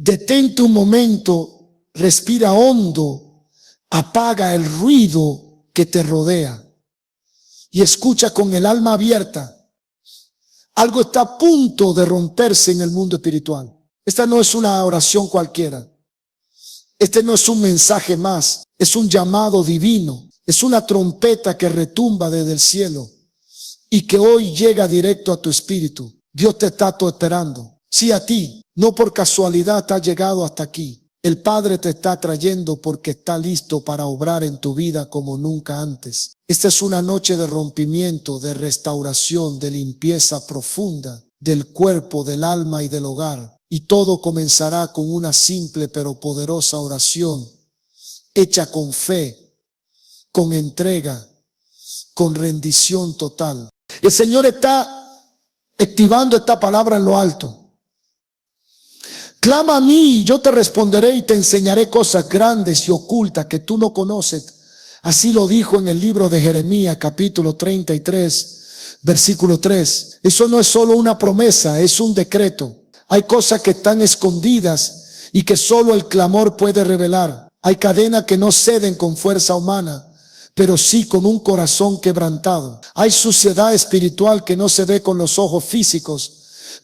Detente un momento, respira hondo, apaga el ruido que te rodea y escucha con el alma abierta. Algo está a punto de romperse en el mundo espiritual. Esta no es una oración cualquiera. Este no es un mensaje más. Es un llamado divino. Es una trompeta que retumba desde el cielo y que hoy llega directo a tu espíritu. Dios te está esperando. Sí, a ti. No por casualidad te has llegado hasta aquí. El Padre te está trayendo porque está listo para obrar en tu vida como nunca antes. Esta es una noche de rompimiento, de restauración, de limpieza profunda del cuerpo, del alma y del hogar. Y todo comenzará con una simple pero poderosa oración, hecha con fe, con entrega, con rendición total. El Señor está activando esta palabra en lo alto. Clama a mí y yo te responderé y te enseñaré cosas grandes y ocultas que tú no conoces. Así lo dijo en el libro de Jeremías, capítulo 33, versículo 3. Eso no es solo una promesa, es un decreto. Hay cosas que están escondidas y que solo el clamor puede revelar. Hay cadenas que no ceden con fuerza humana, pero sí con un corazón quebrantado. Hay suciedad espiritual que no se ve con los ojos físicos,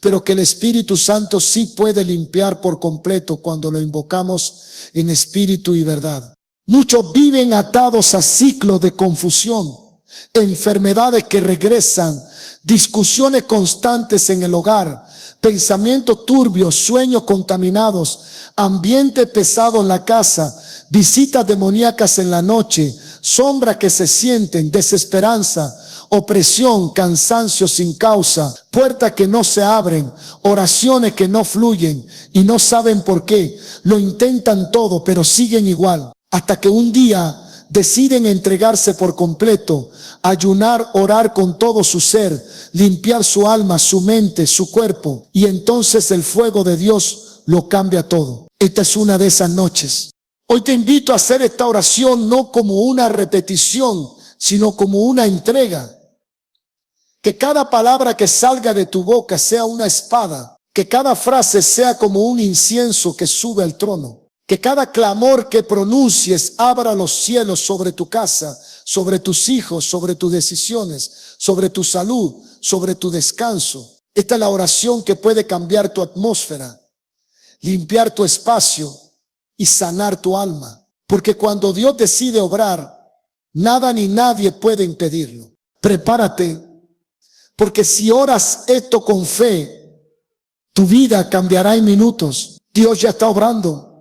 pero que el Espíritu Santo sí puede limpiar por completo cuando lo invocamos en espíritu y verdad. Muchos viven atados a ciclos de confusión, enfermedades que regresan, discusiones constantes en el hogar, pensamientos turbios, sueños contaminados, ambiente pesado en la casa, visitas demoníacas en la noche, sombras que se sienten, desesperanza, opresión, cansancio sin causa, puertas que no se abren, oraciones que no fluyen y no saben por qué. Lo intentan todo, pero siguen igual, hasta que un día deciden entregarse por completo, ayunar, orar con todo su ser, limpiar su alma, su mente, su cuerpo, y entonces el fuego de Dios lo cambia todo. Esta es una de esas noches. Hoy te invito a hacer esta oración no como una repetición, sino como una entrega. Que cada palabra que salga de tu boca sea una espada. Que cada frase sea como un incienso que sube al trono. Que cada clamor que pronuncies abra los cielos sobre tu casa, sobre tus hijos, sobre tus decisiones, sobre tu salud, sobre tu descanso. Esta es la oración que puede cambiar tu atmósfera, limpiar tu espacio y sanar tu alma. Porque cuando Dios decide obrar, nada ni nadie puede impedirlo. Prepárate, porque si oras esto con fe, tu vida cambiará en minutos. Dios ya está obrando.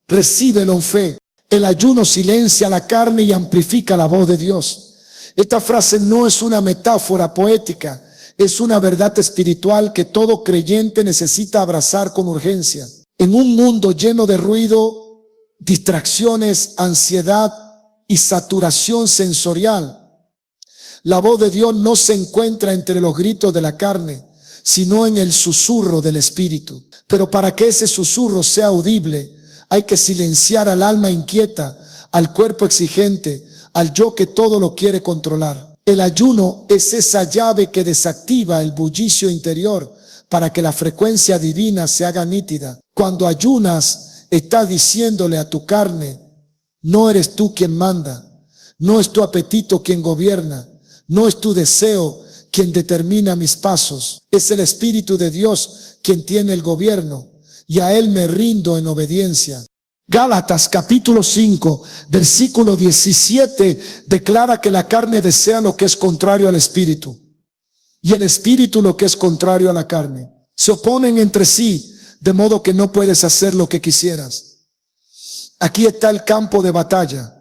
Recíbelo en fe. El ayuno silencia la carne y amplifica la voz de Dios. Esta frase no es una metáfora poética, es una verdad espiritual que todo creyente necesita abrazar con urgencia. En un mundo lleno de ruido, distracciones, ansiedad y saturación sensorial, la voz de Dios no se encuentra entre los gritos de la carne, sino en el susurro del Espíritu. Pero para que ese susurro sea audible, hay que silenciar al alma inquieta, al cuerpo exigente, al yo que todo lo quiere controlar. El ayuno es esa llave que desactiva el bullicio interior para que la frecuencia divina se haga nítida. Cuando ayunas, estás diciéndole a tu carne: no eres tú quien manda, no es tu apetito quien gobierna, no es tu deseo quien determina mis pasos, es el Espíritu de Dios quien tiene el gobierno, y a Él me rindo en obediencia. Gálatas capítulo 5, versículo 17 declara que la carne desea lo que es contrario al Espíritu, y el Espíritu lo que es contrario a la carne. Se oponen entre sí, de modo que no puedes hacer lo que quisieras. Aquí está el campo de batalla.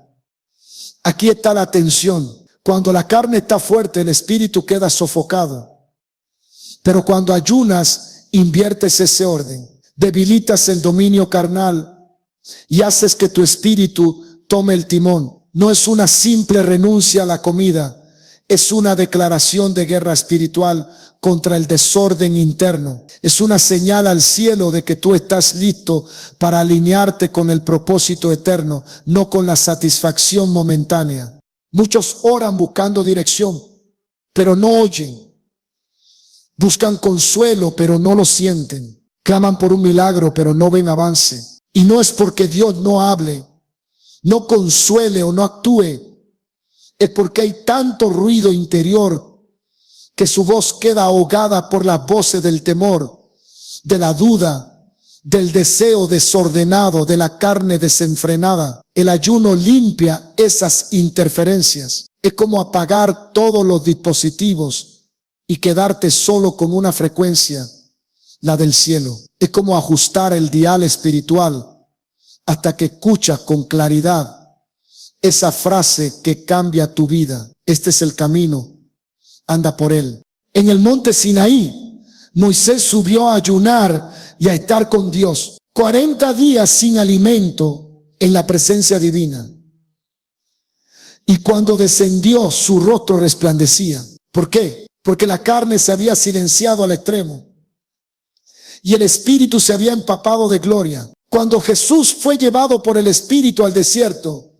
Aquí está la tensión. Cuando la carne está fuerte, el espíritu queda sofocado. Pero cuando ayunas, inviertes ese orden. Debilitas el dominio carnal y haces que tu espíritu tome el timón. No es una simple renuncia a la comida, es una declaración de guerra espiritual contra el desorden interno. Es una señal al cielo de que tú estás listo para alinearte con el propósito eterno, no con la satisfacción momentánea. Muchos oran buscando dirección, pero no oyen. Buscan consuelo, pero no lo sienten. Claman por un milagro, pero no ven avance. Y no es porque Dios no hable, no consuele o no actúe. Es porque hay tanto ruido interior que su voz queda ahogada por las voces del temor, de la duda, del deseo desordenado, de la carne desenfrenada. El ayuno limpia esas interferencias. Es como apagar todos los dispositivos y quedarte solo con una frecuencia, la del cielo. Es como ajustar el dial espiritual hasta que escuchas con claridad esa frase que cambia tu vida. Este es el camino, anda por él. En el monte Sinaí, Moisés subió a ayunar y a estar con Dios. 40 días sin alimento en la presencia divina. Y cuando descendió, su rostro resplandecía. ¿Por qué? Porque la carne se había silenciado al extremo y el espíritu se había empapado de gloria. Cuando Jesús fue llevado por el espíritu al desierto,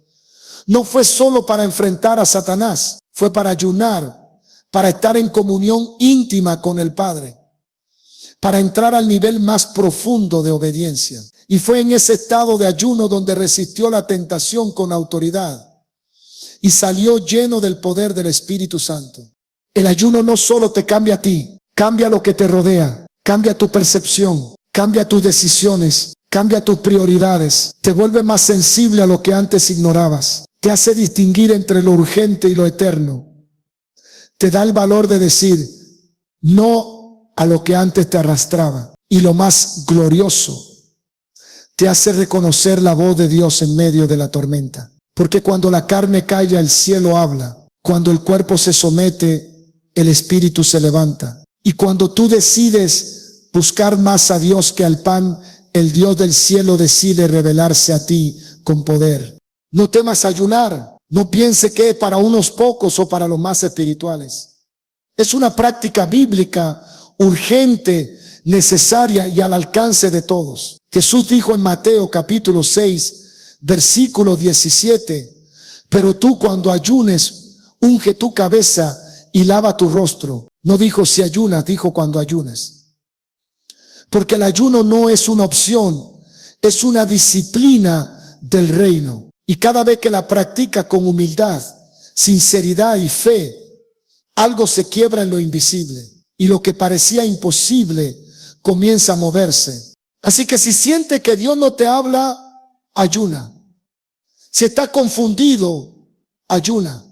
no fue solo para enfrentar a Satanás, fue para ayunar, para estar en comunión íntima con el Padre, para entrar al nivel más profundo de obediencia. Y fue en ese estado de ayuno donde resistió la tentación con autoridad y salió lleno del poder del Espíritu Santo. El ayuno no solo te cambia a ti, cambia lo que te rodea, cambia tu percepción, cambia tus decisiones, cambia tus prioridades, te vuelve más sensible a lo que antes ignorabas, te hace distinguir entre lo urgente y lo eterno, te da el valor de decir no a lo que antes te arrastraba, y lo más glorioso, te hace reconocer la voz de Dios en medio de la tormenta. Porque cuando la carne calla, el cielo habla. Cuando el cuerpo se somete, el espíritu se levanta. Y cuando tú decides buscar más a Dios que al pan, el Dios del cielo decide revelarse a ti con poder. No temas ayunar. No piense que es para unos pocos o para los más espirituales. Es una práctica bíblica urgente, necesaria y al alcance de todos. Jesús dijo en Mateo capítulo 6, versículo 17, pero tú cuando ayunes, unge tu cabeza y lava tu rostro. No dijo si ayunas, dijo cuando ayunes. Porque el ayuno no es una opción, es una disciplina del reino. Y cada vez que la practica con humildad, sinceridad y fe, algo se quiebra en lo invisible. Y lo que parecía imposible comienza a moverse. Así que si siente que Dios no te habla, ayuna. Si está confundido, ayuna.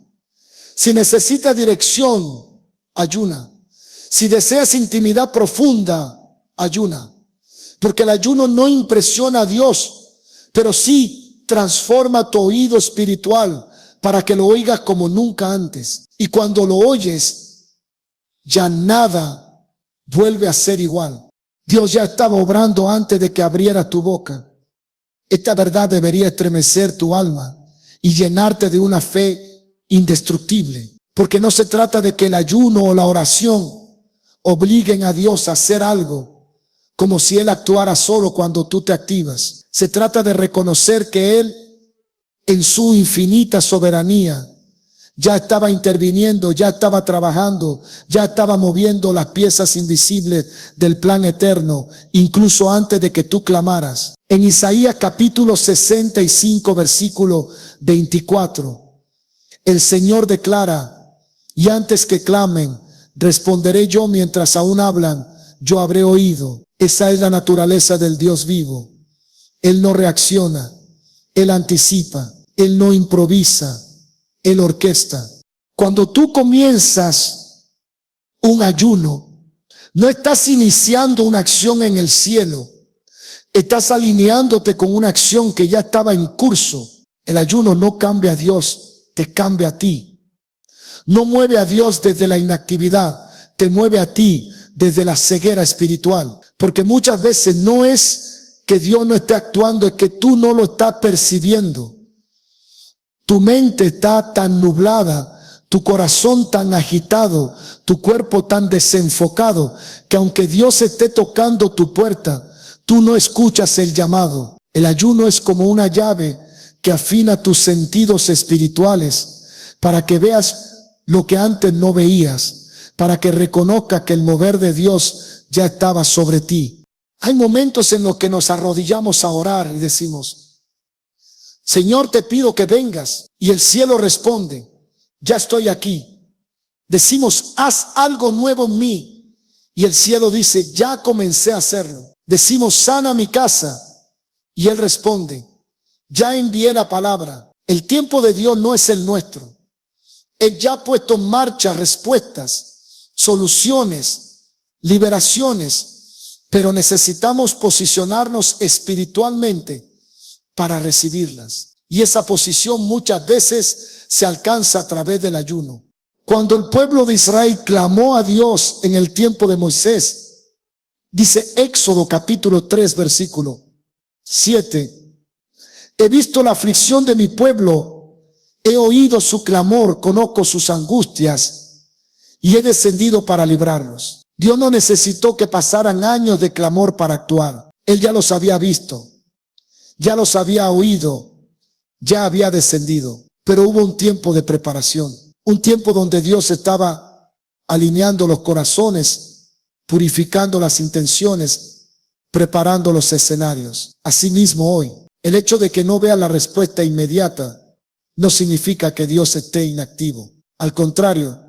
Si necesita dirección, ayuna. Si deseas intimidad profunda, ayuna. Porque el ayuno no impresiona a Dios, pero sí transforma tu oído espiritual para que lo oigas como nunca antes. Y cuando lo oyes, ya nada vuelve a ser igual. Dios ya estaba obrando antes de que abriera tu boca. Esta verdad debería estremecer tu alma y llenarte de una fe indestructible. Porque no se trata de que el ayuno o la oración obliguen a Dios a hacer algo como si Él actuara solo cuando tú te activas. Se trata de reconocer que Él, en su infinita soberanía, ya estaba interviniendo, ya estaba trabajando, ya estaba moviendo las piezas invisibles del plan eterno, incluso antes de que tú clamaras. En Isaías capítulo 65, versículo 24, el Señor declara, y antes que clamen, responderé yo mientras aún hablan, yo habré oído. Esa es la naturaleza del Dios vivo. Él no reacciona, Él anticipa, Él no improvisa, Él orquesta. Cuando tú comienzas un ayuno, no estás iniciando una acción en el cielo, estás alineándote con una acción que ya estaba en curso. El ayuno no cambia a Dios, te cambia a ti. No mueve a Dios desde la inactividad, te mueve a ti desde la ceguera espiritual. Porque muchas veces no es que Dios no esté actuando, es que tú no lo estás percibiendo. Tu mente está tan nublada, tu corazón tan agitado, tu cuerpo tan desenfocado, que aunque Dios esté tocando tu puerta, tú no escuchas el llamado. El ayuno es como una llave que afina tus sentidos espirituales para que veas lo que antes no veías, para que reconozcas que el mover de Dios ya estaba sobre ti. Hay momentos en los que nos arrodillamos a orar y decimos, Señor, te pido que vengas. Y el cielo responde, ya estoy aquí. Decimos, haz algo nuevo en mí. Y el cielo dice, ya comencé a hacerlo. Decimos, sana mi casa. Y Él responde, ya envié la palabra. El tiempo de Dios no es el nuestro. Él ya ha puesto en marcha respuestas, soluciones, liberaciones, pero necesitamos posicionarnos espiritualmente para recibirlas. Y esa posición muchas veces se alcanza a través del ayuno. Cuando el pueblo de Israel clamó a Dios en el tiempo de Moisés, dice Éxodo capítulo 3 versículo 7, he visto la aflicción de mi pueblo, he oído su clamor, conozco sus angustias y he descendido para librarlos. Dios no necesitó que pasaran años de clamor para actuar. Él ya los había visto, ya los había oído, ya había descendido. Pero hubo un tiempo de preparación, un tiempo donde Dios estaba alineando los corazones, purificando las intenciones, preparando los escenarios. Asimismo hoy, el hecho de que no vea la respuesta inmediata no significa que Dios esté inactivo. Al contrario,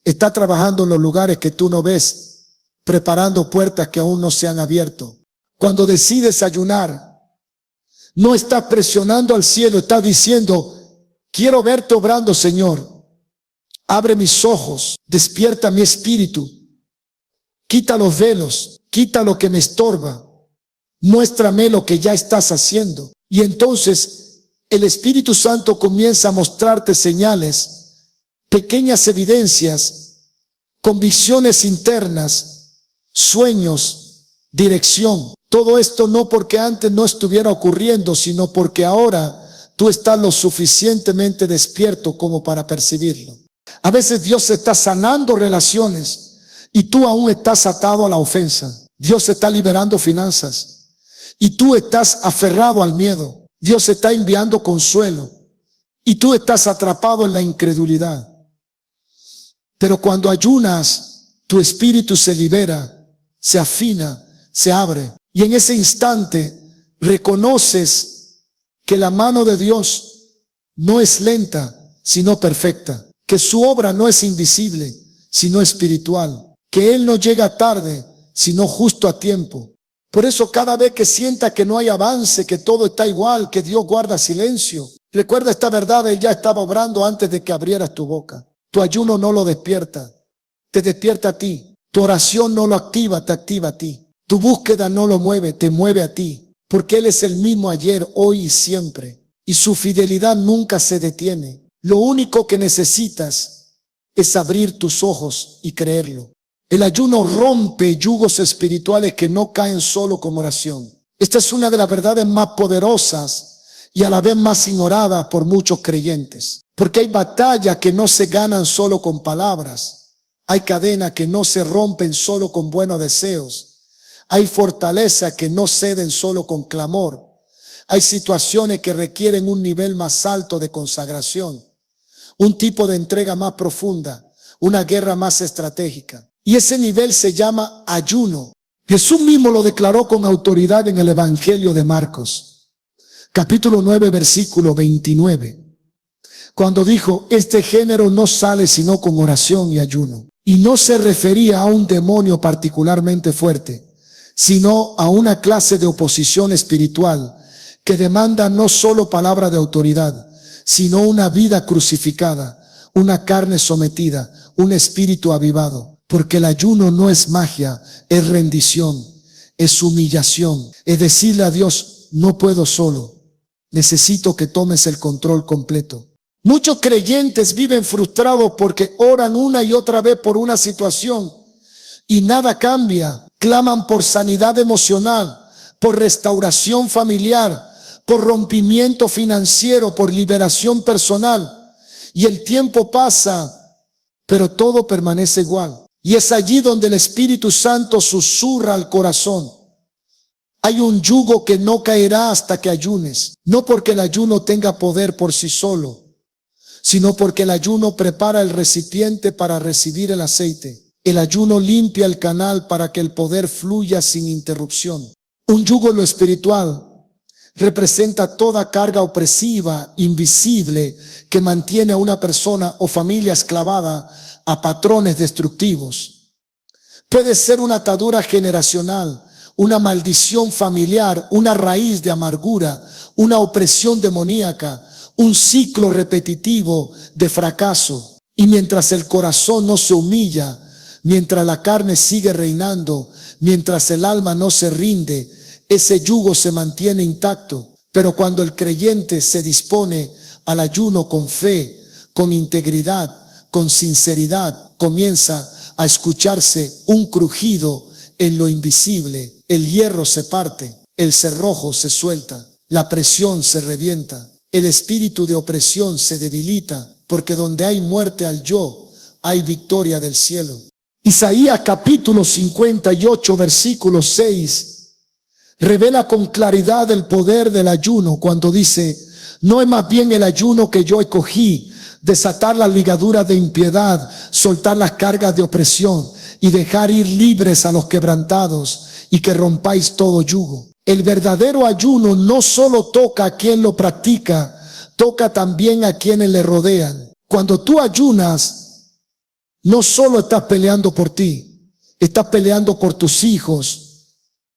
está trabajando en los lugares que tú no ves, preparando puertas que aún no se han abierto. Cuando decides ayunar, no estás presionando al cielo, estás diciendo, quiero verte obrando, Señor. Abre mis ojos, despierta mi espíritu, quita los velos, quita lo que me estorba, muéstrame lo que ya estás haciendo. Y entonces el Espíritu Santo comienza a mostrarte señales, pequeñas evidencias, convicciones internas, sueños, dirección. Todo esto no porque antes no estuviera ocurriendo, sino porque ahora tú estás lo suficientemente despierto como para percibirlo. A veces Dios está sanando relaciones y tú aún estás atado a la ofensa. Dios está liberando finanzas y tú estás aferrado al miedo. Dios está enviando consuelo y tú estás atrapado en la incredulidad. Pero cuando ayunas, tu espíritu se libera, se afina, se abre. Y en ese instante reconoces que la mano de Dios no es lenta, sino perfecta. Que su obra no es invisible, sino espiritual. Que Él no llega tarde, sino justo a tiempo. Por eso cada vez que sienta que no hay avance, que todo está igual, que Dios guarda silencio, recuerda esta verdad, Él ya estaba obrando antes de que abrieras tu boca. Tu ayuno no lo despierta, te despierta a ti. Tu oración no lo activa, te activa a ti. Tu búsqueda no lo mueve, te mueve a ti. Porque Él es el mismo ayer, hoy y siempre. Y su fidelidad nunca se detiene. Lo único que necesitas es abrir tus ojos y creerlo. El ayuno rompe yugos espirituales que no caen solo como oración. Esta es una de las verdades más poderosas y a la vez más ignoradas por muchos creyentes. Porque hay batallas que no se ganan solo con palabras. Hay cadenas que no se rompen solo con buenos deseos. Hay fortalezas que no ceden solo con clamor. Hay situaciones que requieren un nivel más alto de consagración, un tipo de entrega más profunda, una guerra más estratégica. Y ese nivel se llama ayuno. Jesús mismo lo declaró con autoridad en el Evangelio de Marcos, capítulo 9, versículo 29. Cuando dijo, este género no sale sino con oración y ayuno. Y no se refería a un demonio particularmente fuerte, sino a una clase de oposición espiritual que demanda no solo palabra de autoridad, sino una vida crucificada, una carne sometida, un espíritu avivado. Porque el ayuno no es magia, es rendición, es humillación, es decirle a Dios, no puedo solo, necesito que tomes el control completo. Muchos creyentes viven frustrados porque oran una y otra vez por una situación y nada cambia. Claman por sanidad emocional, por restauración familiar, por rompimiento financiero, por liberación personal. Y el tiempo pasa, pero todo permanece igual. Y es allí donde el Espíritu Santo susurra al corazón. Hay un yugo que no caerá hasta que ayunes. No porque el ayuno tenga poder por sí solo, sino porque el ayuno prepara el recipiente para recibir el aceite. El ayuno limpia el canal para que el poder fluya sin interrupción. Un yugo en lo espiritual representa toda carga opresiva, invisible, que mantiene a una persona o familia esclavada a patrones destructivos. Puede ser una atadura generacional, una maldición familiar, una raíz de amargura, una opresión demoníaca, un ciclo repetitivo de fracaso. Y mientras el corazón no se humilla, mientras la carne sigue reinando, mientras el alma no se rinde, ese yugo se mantiene intacto. Pero cuando el creyente se dispone al ayuno con fe, con integridad, con sinceridad, comienza a escucharse un crujido en lo invisible. El hierro se parte, el cerrojo se suelta, la presión se revienta, el espíritu de opresión se debilita, porque donde hay muerte al yo, hay victoria del cielo. Isaías capítulo 58, versículo 6, revela con claridad el poder del ayuno cuando dice: no es más bien el ayuno que yo escogí, desatar las ligaduras de impiedad, soltar las cargas de opresión y dejar ir libres a los quebrantados, y que rompáis todo yugo. El verdadero ayuno no solo toca a quien lo practica, toca también a quienes le rodean. Cuando tú ayunas, no solo estás peleando por ti, estás peleando por tus hijos,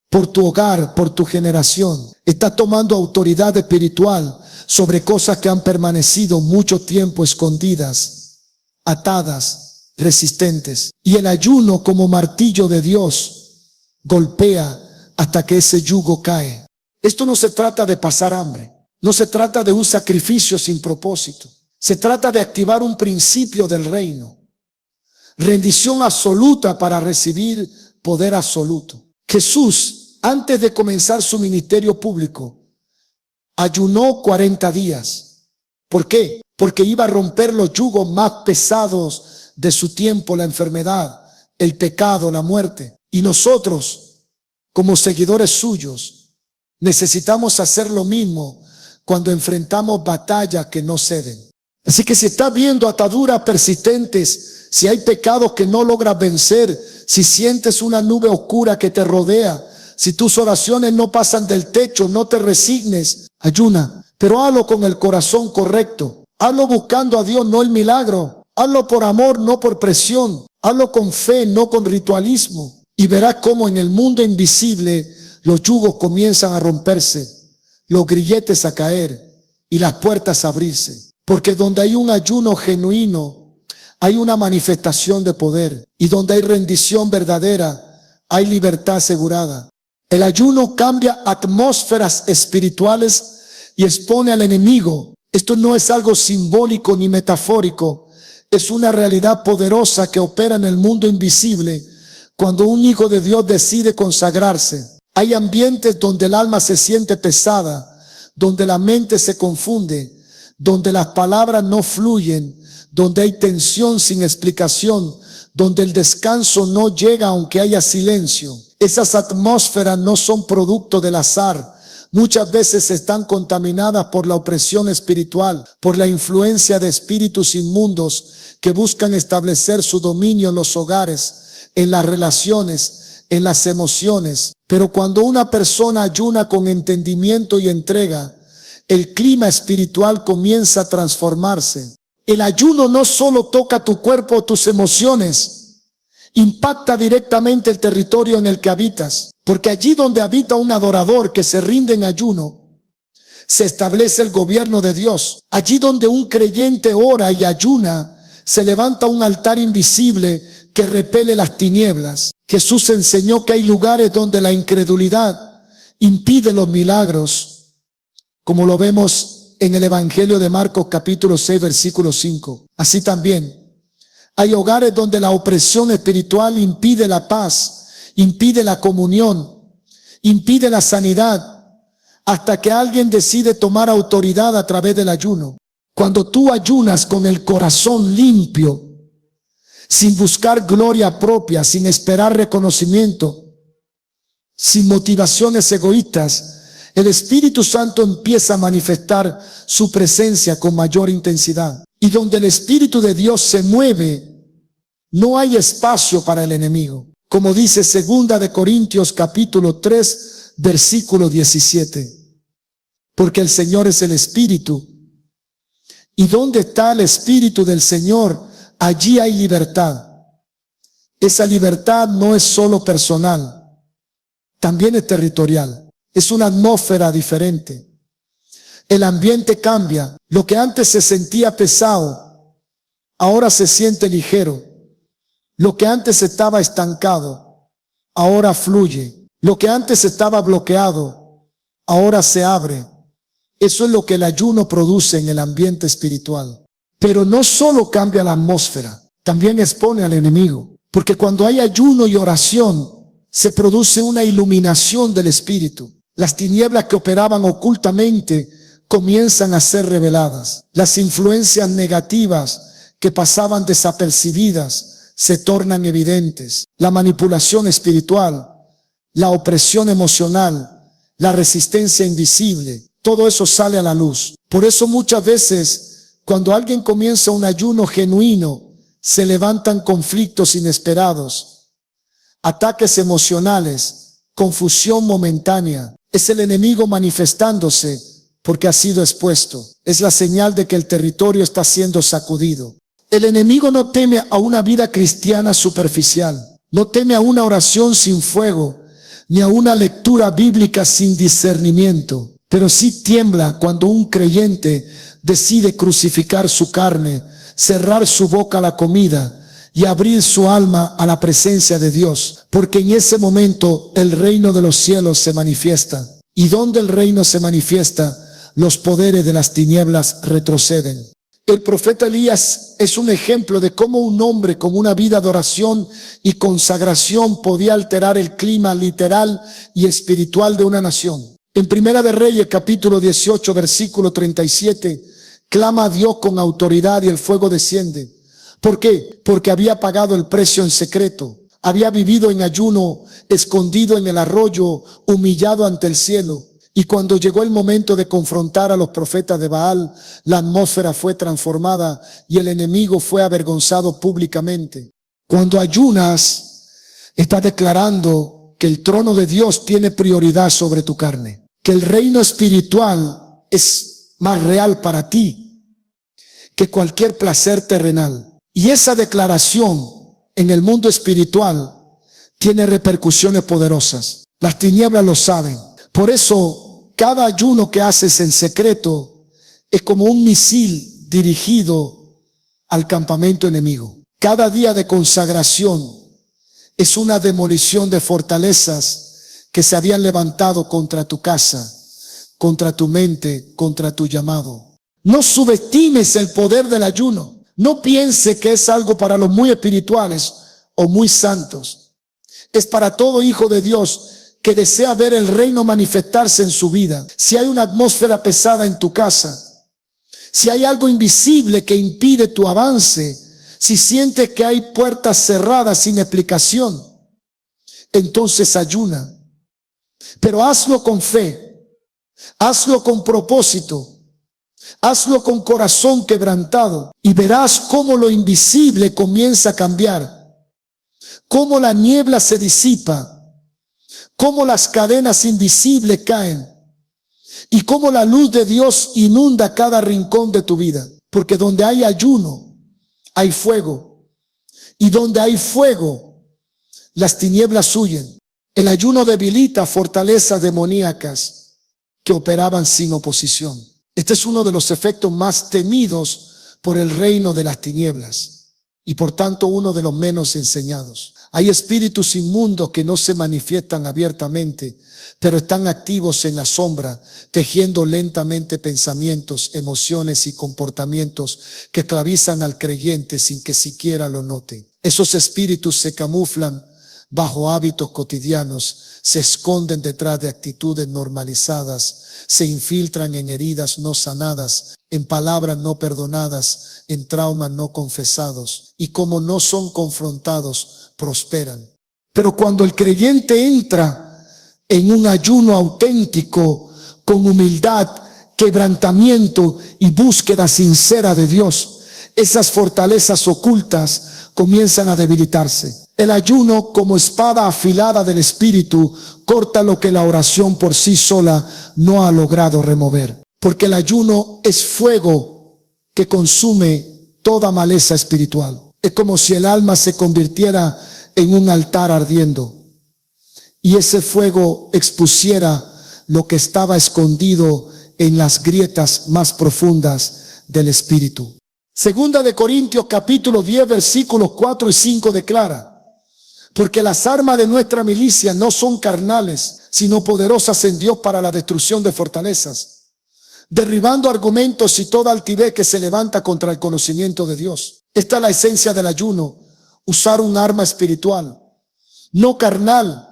por tu hogar, por tu generación. Estás tomando autoridad espiritual sobre cosas que han permanecido mucho tiempo escondidas, atadas, resistentes. Y el ayuno, como martillo de Dios, golpea hasta que ese yugo cae. Esto no se trata de pasar hambre, no se trata de un sacrificio sin propósito. Se trata de activar un principio del reino. Rendición absoluta para recibir poder absoluto. Jesús, antes de comenzar su ministerio público, ayunó 40 días. ¿Por qué? Porque iba a romper los yugos más pesados de su tiempo, la enfermedad, el pecado, la muerte. Y nosotros, como seguidores suyos, necesitamos hacer lo mismo cuando enfrentamos batallas que no ceden. Así que si estás viendo ataduras persistentes, si hay pecados que no logras vencer, si sientes una nube oscura que te rodea, si tus oraciones no pasan del techo, no te resignes, ayuna, pero hazlo con el corazón correcto. Hazlo buscando a Dios, no el milagro. Hazlo por amor, no por presión. Hazlo con fe, no con ritualismo. Y verás cómo en el mundo invisible los yugos comienzan a romperse, los grilletes a caer y las puertas a abrirse. Porque donde hay un ayuno genuino, hay una manifestación de poder. Y donde hay rendición verdadera, hay libertad asegurada. El ayuno cambia atmósferas espirituales y expone al enemigo. Esto no es algo simbólico ni metafórico. Es una realidad poderosa que opera en el mundo invisible cuando un hijo de Dios decide consagrarse. Hay ambientes donde el alma se siente pesada, donde la mente se confunde, donde las palabras no fluyen, donde hay tensión sin explicación, donde el descanso no llega aunque haya silencio. Esas atmósferas no son producto del azar. Muchas veces están contaminadas por la opresión espiritual, por la influencia de espíritus inmundos que buscan establecer su dominio en los hogares, en las relaciones, en las emociones. Pero cuando una persona ayuna con entendimiento y entrega, el clima espiritual comienza a transformarse. El ayuno no solo toca tu cuerpo o tus emociones, impacta directamente el territorio en el que habitas. Porque allí donde habita un adorador que se rinde en ayuno, se establece el gobierno de Dios. Allí donde un creyente ora y ayuna, se levanta un altar invisible que repele las tinieblas. Jesús enseñó que hay lugares donde la incredulidad impide los milagros, como lo vemos en el Evangelio de Marcos capítulo 6 versículo 5. Así también hay hogares donde la opresión espiritual impide la paz, impide la comunión, impide la sanidad, hasta que alguien decide tomar autoridad a través del ayuno. Cuando tú ayunas con el corazón limpio, sin buscar gloria propia, sin esperar reconocimiento, sin motivaciones egoístas, el Espíritu Santo empieza a manifestar su presencia con mayor intensidad. Y donde el Espíritu de Dios se mueve, No hay espacio para el enemigo. Como dice 2 Corintios capítulo 3, versículo 17. Porque el Señor es el Espíritu. Y donde está el Espíritu del Señor, allí hay libertad. Esa libertad no es solo personal, también es territorial. Es una atmósfera diferente. El ambiente cambia. Lo que antes se sentía pesado, ahora se siente ligero. Lo que antes estaba estancado, ahora fluye. Lo que antes estaba bloqueado, ahora se abre. Eso es lo que el ayuno produce en el ambiente espiritual. Pero no solo cambia la atmósfera, también expone al enemigo. Porque cuando hay ayuno y oración, se produce una iluminación del espíritu. Las tinieblas que operaban ocultamente comienzan a ser reveladas. Las influencias negativas que pasaban desapercibidas se tornan evidentes. La manipulación espiritual, la opresión emocional, la resistencia invisible, todo eso sale a la luz. Por eso muchas veces, cuando alguien comienza un ayuno genuino, se levantan conflictos inesperados, ataques emocionales, confusión momentánea. Es el enemigo manifestándose porque ha sido expuesto. Es la señal de que el territorio está siendo sacudido. El enemigo no teme a una vida cristiana superficial, no teme a una oración sin fuego, ni a una lectura bíblica sin discernimiento, pero sí tiembla cuando un creyente decide crucificar su carne, cerrar su boca a la comida y abrir su alma a la presencia de Dios, porque en ese momento el reino de los cielos se manifiesta. Y donde el reino se manifiesta, los poderes de las tinieblas retroceden. El profeta Elías es un ejemplo de cómo un hombre con una vida de oración y consagración podía alterar el clima literal y espiritual de una nación. En Primera de Reyes, capítulo 18, versículo 37, clama a Dios con autoridad y el fuego desciende. ¿Por qué? Porque había pagado el precio en secreto. Había vivido en ayuno, escondido en el arroyo, humillado ante el cielo. Y cuando llegó el momento de confrontar a los profetas de Baal, la atmósfera fue transformada y el enemigo fue avergonzado públicamente. Cuando ayunas, está declarando que el trono de Dios tiene prioridad sobre tu carne, que el reino espiritual es más real para ti que cualquier placer terrenal. Y esa declaración en el mundo espiritual tiene repercusiones poderosas. Las tinieblas lo saben. Por eso, cada ayuno que haces en secreto es como un misil dirigido al campamento enemigo. Cada día de consagración es una demolición de fortalezas que se habían levantado contra tu casa, contra tu mente, contra tu llamado. No subestimes el poder del ayuno. No piense que es algo para los muy espirituales o muy santos. Es para todo hijo de Dios que desea ver el reino manifestarse en su vida. Si hay una atmósfera pesada en tu casa, si hay algo invisible que impide tu avance, si sientes que hay puertas cerradas sin explicación, entonces ayuna. Pero hazlo con fe, hazlo con propósito, hazlo con corazón quebrantado y verás cómo lo invisible comienza a cambiar, cómo la niebla se disipa, cómo las cadenas invisibles caen y cómo la luz de Dios inunda cada rincón de tu vida. Porque donde hay ayuno, hay fuego. Y donde hay fuego, las tinieblas huyen. El ayuno debilita fortalezas demoníacas que operaban sin oposición. Este es uno de los efectos más temidos por el reino de las tinieblas y por tanto uno de los menos enseñados. Hay espíritus inmundos que no se manifiestan abiertamente, pero están activos en la sombra, tejiendo lentamente pensamientos, emociones y comportamientos que esclavizan al creyente sin que siquiera lo note. Esos espíritus se camuflan bajo hábitos cotidianos, se esconden detrás de actitudes normalizadas, se infiltran en heridas no sanadas, en palabras no perdonadas, en traumas no confesados, y como no son confrontados, prosperan. Pero cuando el creyente entra en un ayuno auténtico, con humildad, quebrantamiento y búsqueda sincera de Dios, esas fortalezas ocultas comienzan a debilitarse. El ayuno, como espada afilada del espíritu, corta lo que la oración por sí sola no ha logrado remover. Porque el ayuno es fuego que consume toda maleza espiritual. Es como si el alma se convirtiera en un altar ardiendo y ese fuego expusiera lo que estaba escondido en las grietas más profundas del espíritu. Segunda de Corintios capítulo 10 versículos 4 y 5 declara: porque las armas de nuestra milicia no son carnales, sino poderosas en Dios para la destrucción de fortalezas, derribando argumentos y toda altivez que se levanta contra el conocimiento de Dios. Esta es la esencia del ayuno: usar un arma espiritual, no carnal,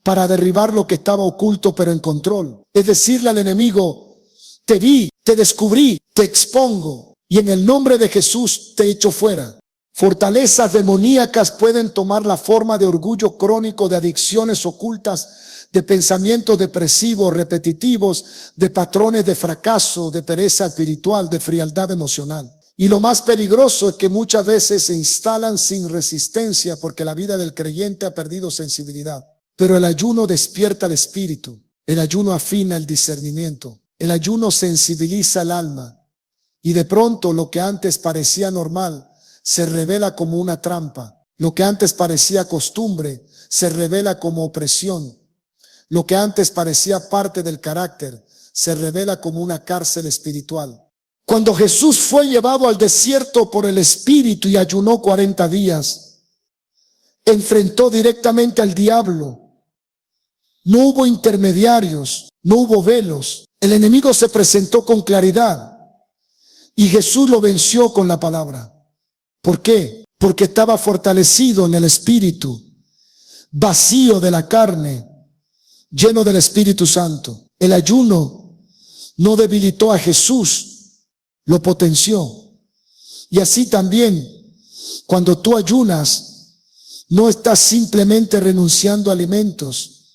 para derribar lo que estaba oculto pero en control. Es decirle al enemigo: te vi, te descubrí, te expongo y en el nombre de Jesús te echo fuera. Fortalezas demoníacas pueden tomar la forma de orgullo crónico, de adicciones ocultas, de pensamientos depresivos, repetitivos, de patrones de fracaso, de pereza espiritual, de frialdad emocional. Y lo más peligroso es que muchas veces se instalan sin resistencia porque la vida del creyente ha perdido sensibilidad. Pero el ayuno despierta el espíritu, el ayuno afina el discernimiento, el ayuno sensibiliza el alma y de pronto lo que antes parecía normal se revela como una trampa. Lo que antes parecía costumbre se revela como opresión. Lo que antes parecía parte del carácter se revela como una cárcel espiritual. Cuando Jesús fue llevado al desierto por el Espíritu y ayunó 40 días, enfrentó directamente al diablo. No hubo intermediarios, no hubo velos. El enemigo se presentó con claridad y Jesús lo venció con la palabra. ¿Por qué? Porque estaba fortalecido en el Espíritu, vacío de la carne, lleno del Espíritu Santo. El ayuno no debilitó a Jesús, lo potenció. Y así también, cuando tú ayunas, no estás simplemente renunciando a alimentos,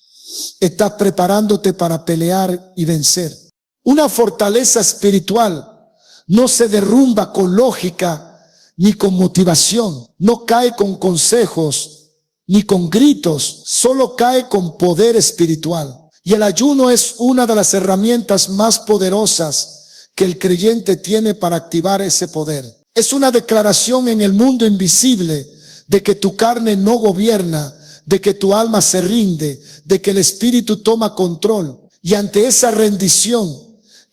estás preparándote para pelear y vencer. Una fortaleza espiritual no se derrumba con lógica ni con motivación, no cae con consejos ni con gritos, solo cae con poder espiritual. Y el ayuno es una de las herramientas más poderosas que el creyente tiene para activar ese poder. Es una declaración en el mundo invisible de que tu carne no gobierna, de que tu alma se rinde, de que el espíritu toma control. Y ante esa rendición,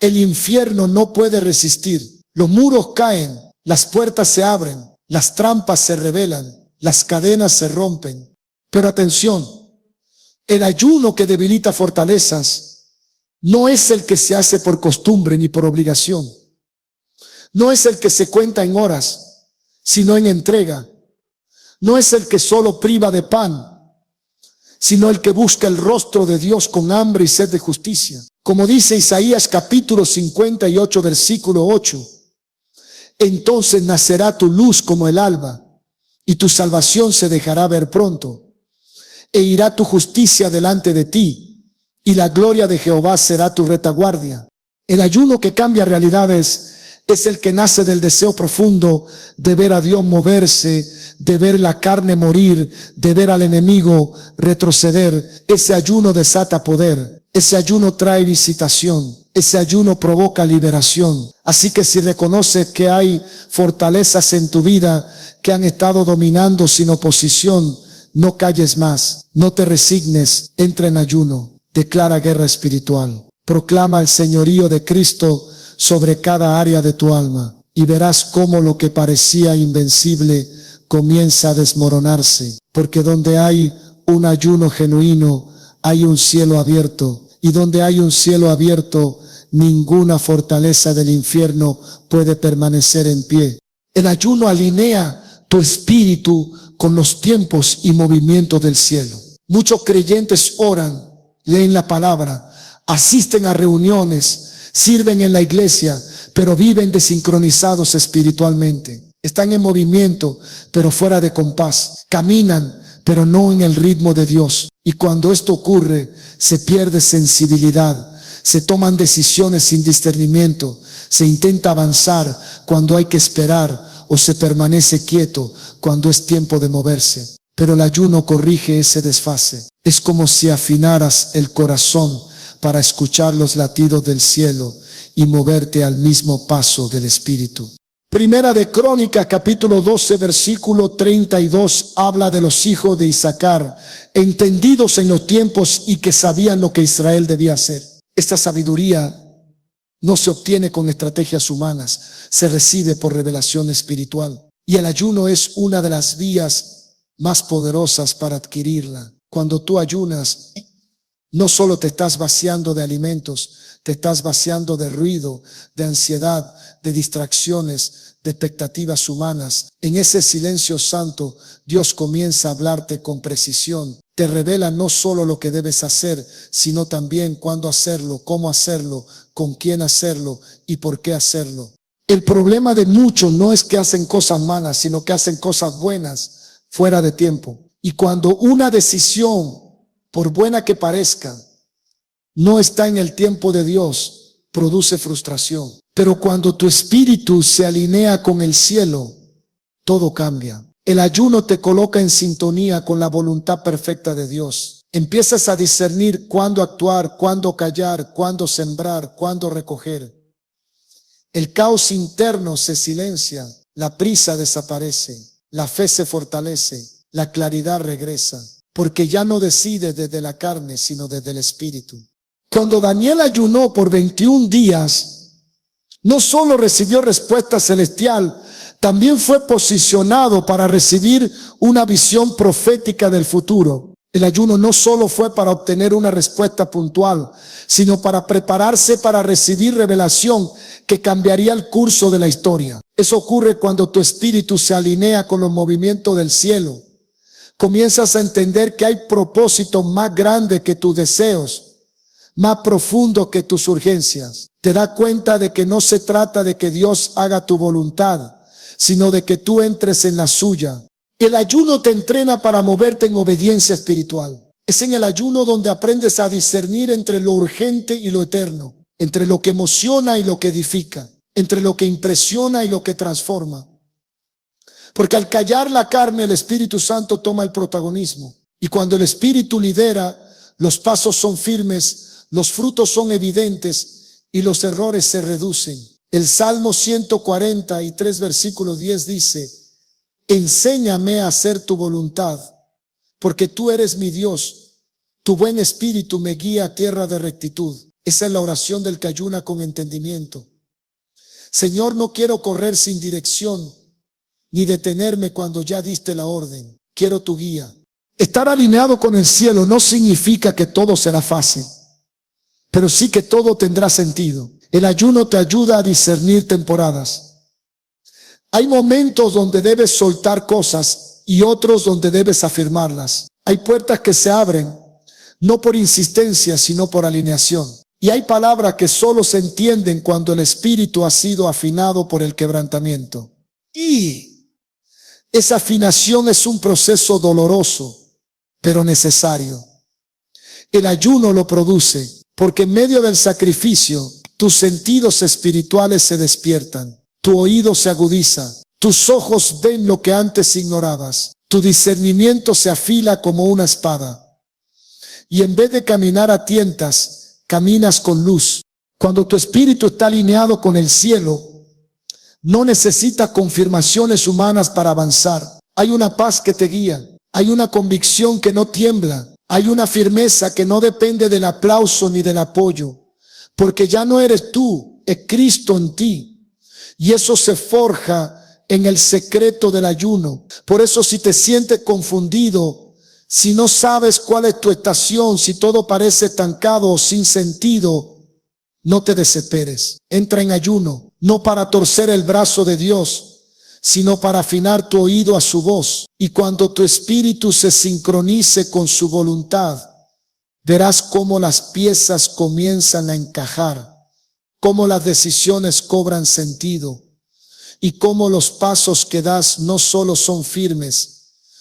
el infierno no puede resistir. Los muros caen, las puertas se abren, las trampas se revelan, las cadenas se rompen. Pero atención, el ayuno que debilita fortalezas no es el que se hace por costumbre ni por obligación. No es el que se cuenta en horas, sino en entrega. No es el que solo priva de pan, sino el que busca el rostro de Dios con hambre y sed de justicia. Como dice Isaías capítulo 58 versículo 8, entonces nacerá tu luz como el alba y tu salvación se dejará ver pronto. E irá tu justicia delante de ti y la gloria de Jehová será tu retaguardia. El ayuno que cambia realidades es el que nace del deseo profundo de ver a Dios moverse, de ver la carne morir, de ver al enemigo retroceder. Ese ayuno desata poder, ese ayuno trae visitación, ese ayuno provoca liberación. Así que si reconoces que hay fortalezas en tu vida que han estado dominando sin oposición, no calles más, no te resignes, entra en ayuno. Declara guerra espiritual. Proclama el señorío de Cristo sobre cada área de tu alma y verás cómo lo que parecía invencible comienza a desmoronarse. Porque donde hay un ayuno genuino, hay un cielo abierto. Y donde hay un cielo abierto, ninguna fortaleza del infierno puede permanecer en pie. El ayuno alinea tu espíritu con los tiempos y movimientos del cielo. Muchos creyentes oran, leen la palabra, asisten a reuniones, sirven en la iglesia, pero viven desincronizados espiritualmente. Están en movimiento, pero fuera de compás. Caminan, pero no en el ritmo de Dios. Y cuando esto ocurre, se pierde sensibilidad, se toman decisiones sin discernimiento, se intenta avanzar cuando hay que esperar o se permanece quieto cuando es tiempo de moverse. Pero el ayuno corrige ese desfase. Es como si afinaras el corazón para escuchar los latidos del cielo y moverte al mismo paso del Espíritu. Primera de Crónicas, capítulo 12, versículo 32, habla de los hijos de Isaacar, entendidos en los tiempos y que sabían lo que Israel debía hacer. Esta sabiduría no se obtiene con estrategias humanas, se recibe por revelación espiritual. Y el ayuno es una de las vías más poderosas para adquirirla. Cuando tú ayunas, no solo te estás vaciando de alimentos, te estás vaciando de ruido, de ansiedad, de distracciones, de expectativas humanas. En ese silencio santo, Dios comienza a hablarte con precisión. Te revela no solo lo que debes hacer, sino también cuándo hacerlo, cómo hacerlo, con quién hacerlo y por qué hacerlo. El problema de muchos no es que hacen cosas malas, sino que hacen cosas buenas fuera de tiempo. Y cuando una decisión, por buena que parezca, no está en el tiempo de Dios, produce frustración. Pero cuando tu espíritu se alinea con el cielo, todo cambia. El ayuno te coloca en sintonía con la voluntad perfecta de Dios. Empiezas a discernir cuándo actuar, cuándo callar, cuándo sembrar, cuándo recoger. El caos interno se silencia, la prisa desaparece, la fe se fortalece, la claridad regresa, porque ya no decide desde la carne, sino desde el espíritu. Cuando Daniel ayunó por 21 días, no solo recibió respuesta celestial, también fue posicionado para recibir una visión profética del futuro. El ayuno no solo fue para obtener una respuesta puntual, sino para prepararse para recibir revelación que cambiaría el curso de la historia. Eso ocurre cuando tu espíritu se alinea con los movimientos del cielo. Comienzas a entender que hay propósito más grande que tus deseos, más profundo que tus urgencias. Te das cuenta de que no se trata de que Dios haga tu voluntad, sino de que tú entres en la suya. El ayuno te entrena para moverte en obediencia espiritual. Es en el ayuno donde aprendes a discernir entre lo urgente y lo eterno, entre lo que emociona y lo que edifica, entre lo que impresiona y lo que transforma. Porque al callar la carne, el Espíritu Santo toma el protagonismo. Y cuando el Espíritu lidera, los pasos son firmes, los frutos son evidentes y los errores se reducen. El Salmo 143, versículo 10 dice: enséñame a hacer tu voluntad, porque tú eres mi Dios. Tu buen espíritu me guía a tierra de rectitud. Esa es la oración del que ayuna con entendimiento. Señor, no quiero correr sin dirección, ni detenerme cuando ya diste la orden. Quiero tu guía. Estar alineado con el cielo no significa que todo será fácil, pero sí que todo tendrá sentido. El ayuno te ayuda a discernir temporadas. Hay momentos donde debes soltar cosas y otros donde debes afirmarlas. Hay puertas que se abren, no por insistencia, sino por alineación. Y hay palabras que solo se entienden cuando el espíritu ha sido afinado por el quebrantamiento. Y esa afinación es un proceso doloroso, pero necesario. El ayuno lo produce, porque en medio del sacrificio, tus sentidos espirituales se despiertan, tu oído se agudiza, tus ojos ven lo que antes ignorabas, tu discernimiento se afila como una espada. Y en vez de caminar a tientas, caminas con luz. Cuando tu espíritu está alineado con el cielo, no necesitas confirmaciones humanas para avanzar. Hay una paz que te guía, hay una convicción que no tiembla, hay una firmeza que no depende del aplauso ni del apoyo, porque ya no eres tú, es Cristo en ti. Y eso se forja en el secreto del ayuno. Por eso, si te sientes confundido, si no sabes cuál es tu estación, si todo parece estancado o sin sentido, no te desesperes. Entra en ayuno, no para torcer el brazo de Dios, sino para afinar tu oído a su voz. Y cuando tu espíritu se sincronice con su voluntad, verás cómo las piezas comienzan a encajar, cómo las decisiones cobran sentido y cómo los pasos que das no solo son firmes,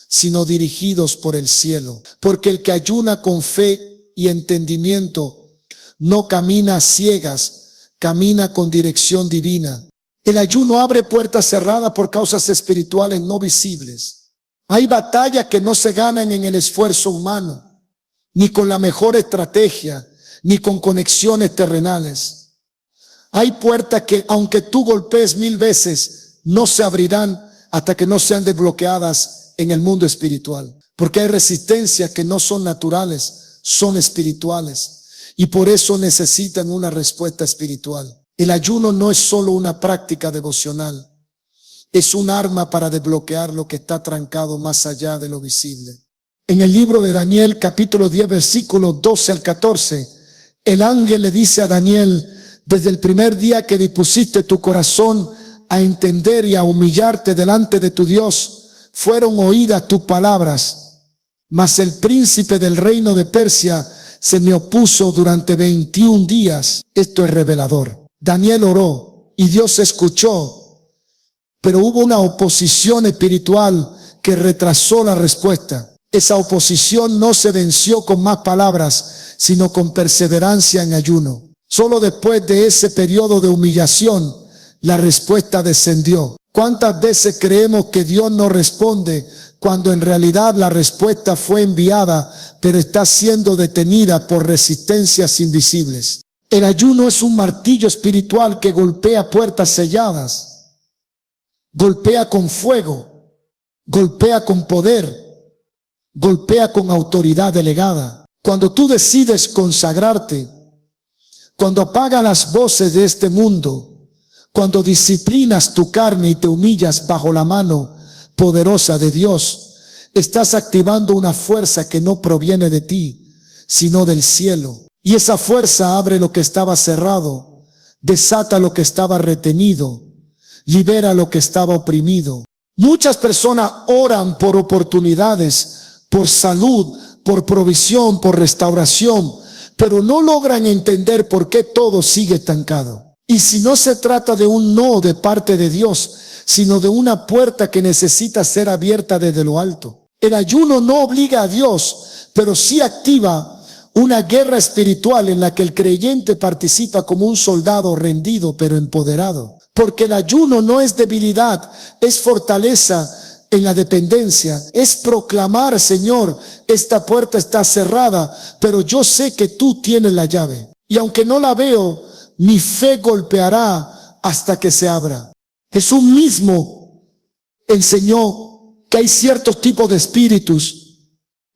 sino dirigidos por el cielo. Porque el que ayuna con fe y entendimiento no camina a ciegas, camina con dirección divina. El ayuno abre puertas cerradas por causas espirituales no visibles. Hay batallas que no se ganan en el esfuerzo humano, ni con la mejor estrategia, ni con conexiones terrenales. Hay puertas que aunque tú golpees 1000 veces, no se abrirán hasta que no sean desbloqueadas en el mundo espiritual. Porque hay resistencias que no son naturales, son espirituales. Y por eso necesitan una respuesta espiritual. El ayuno no es solo una práctica devocional. Es un arma para desbloquear lo que está trancado más allá de lo visible. En el libro de Daniel, capítulo 10, versículos 12 al 14, el ángel le dice a Daniel: desde el primer día que dispusiste tu corazón a entender y a humillarte delante de tu Dios, fueron oídas tus palabras. Mas el príncipe del reino de Persia se me opuso durante 21 días. Esto es revelador. Daniel oró y Dios escuchó, pero hubo una oposición espiritual que retrasó la respuesta. Esa oposición no se venció con más palabras, sino con perseverancia en ayuno. Solo después de ese periodo de humillación, la respuesta descendió. ¿Cuántas veces creemos que Dios no responde cuando en realidad la respuesta fue enviada, pero está siendo detenida por resistencias invisibles? El ayuno es un martillo espiritual que golpea puertas selladas, golpea con fuego, golpea con poder, golpea con autoridad delegada. Cuando tú decides consagrarte, cuando apagas las voces de este mundo, cuando disciplinas tu carne y te humillas bajo la mano poderosa de Dios, estás activando una fuerza que no proviene de ti, sino del cielo. Y esa fuerza abre lo que estaba cerrado, desata lo que estaba retenido, libera lo que estaba oprimido. Muchas personas oran por oportunidades, por salud, por provisión, por restauración, pero no logran entender por qué todo sigue estancado. Y si no se trata de un no de parte de Dios, sino de una puerta que necesita ser abierta desde lo alto. El ayuno no obliga a Dios, pero sí activa una guerra espiritual en la que el creyente participa como un soldado rendido pero empoderado. Porque el ayuno no es debilidad, es fortaleza en la dependencia. Es proclamar: Señor, esta puerta está cerrada, pero yo sé que tú tienes la llave. Y aunque no la veo, mi fe golpeará hasta que se abra. Jesús mismo enseñó que hay ciertos tipos de espíritus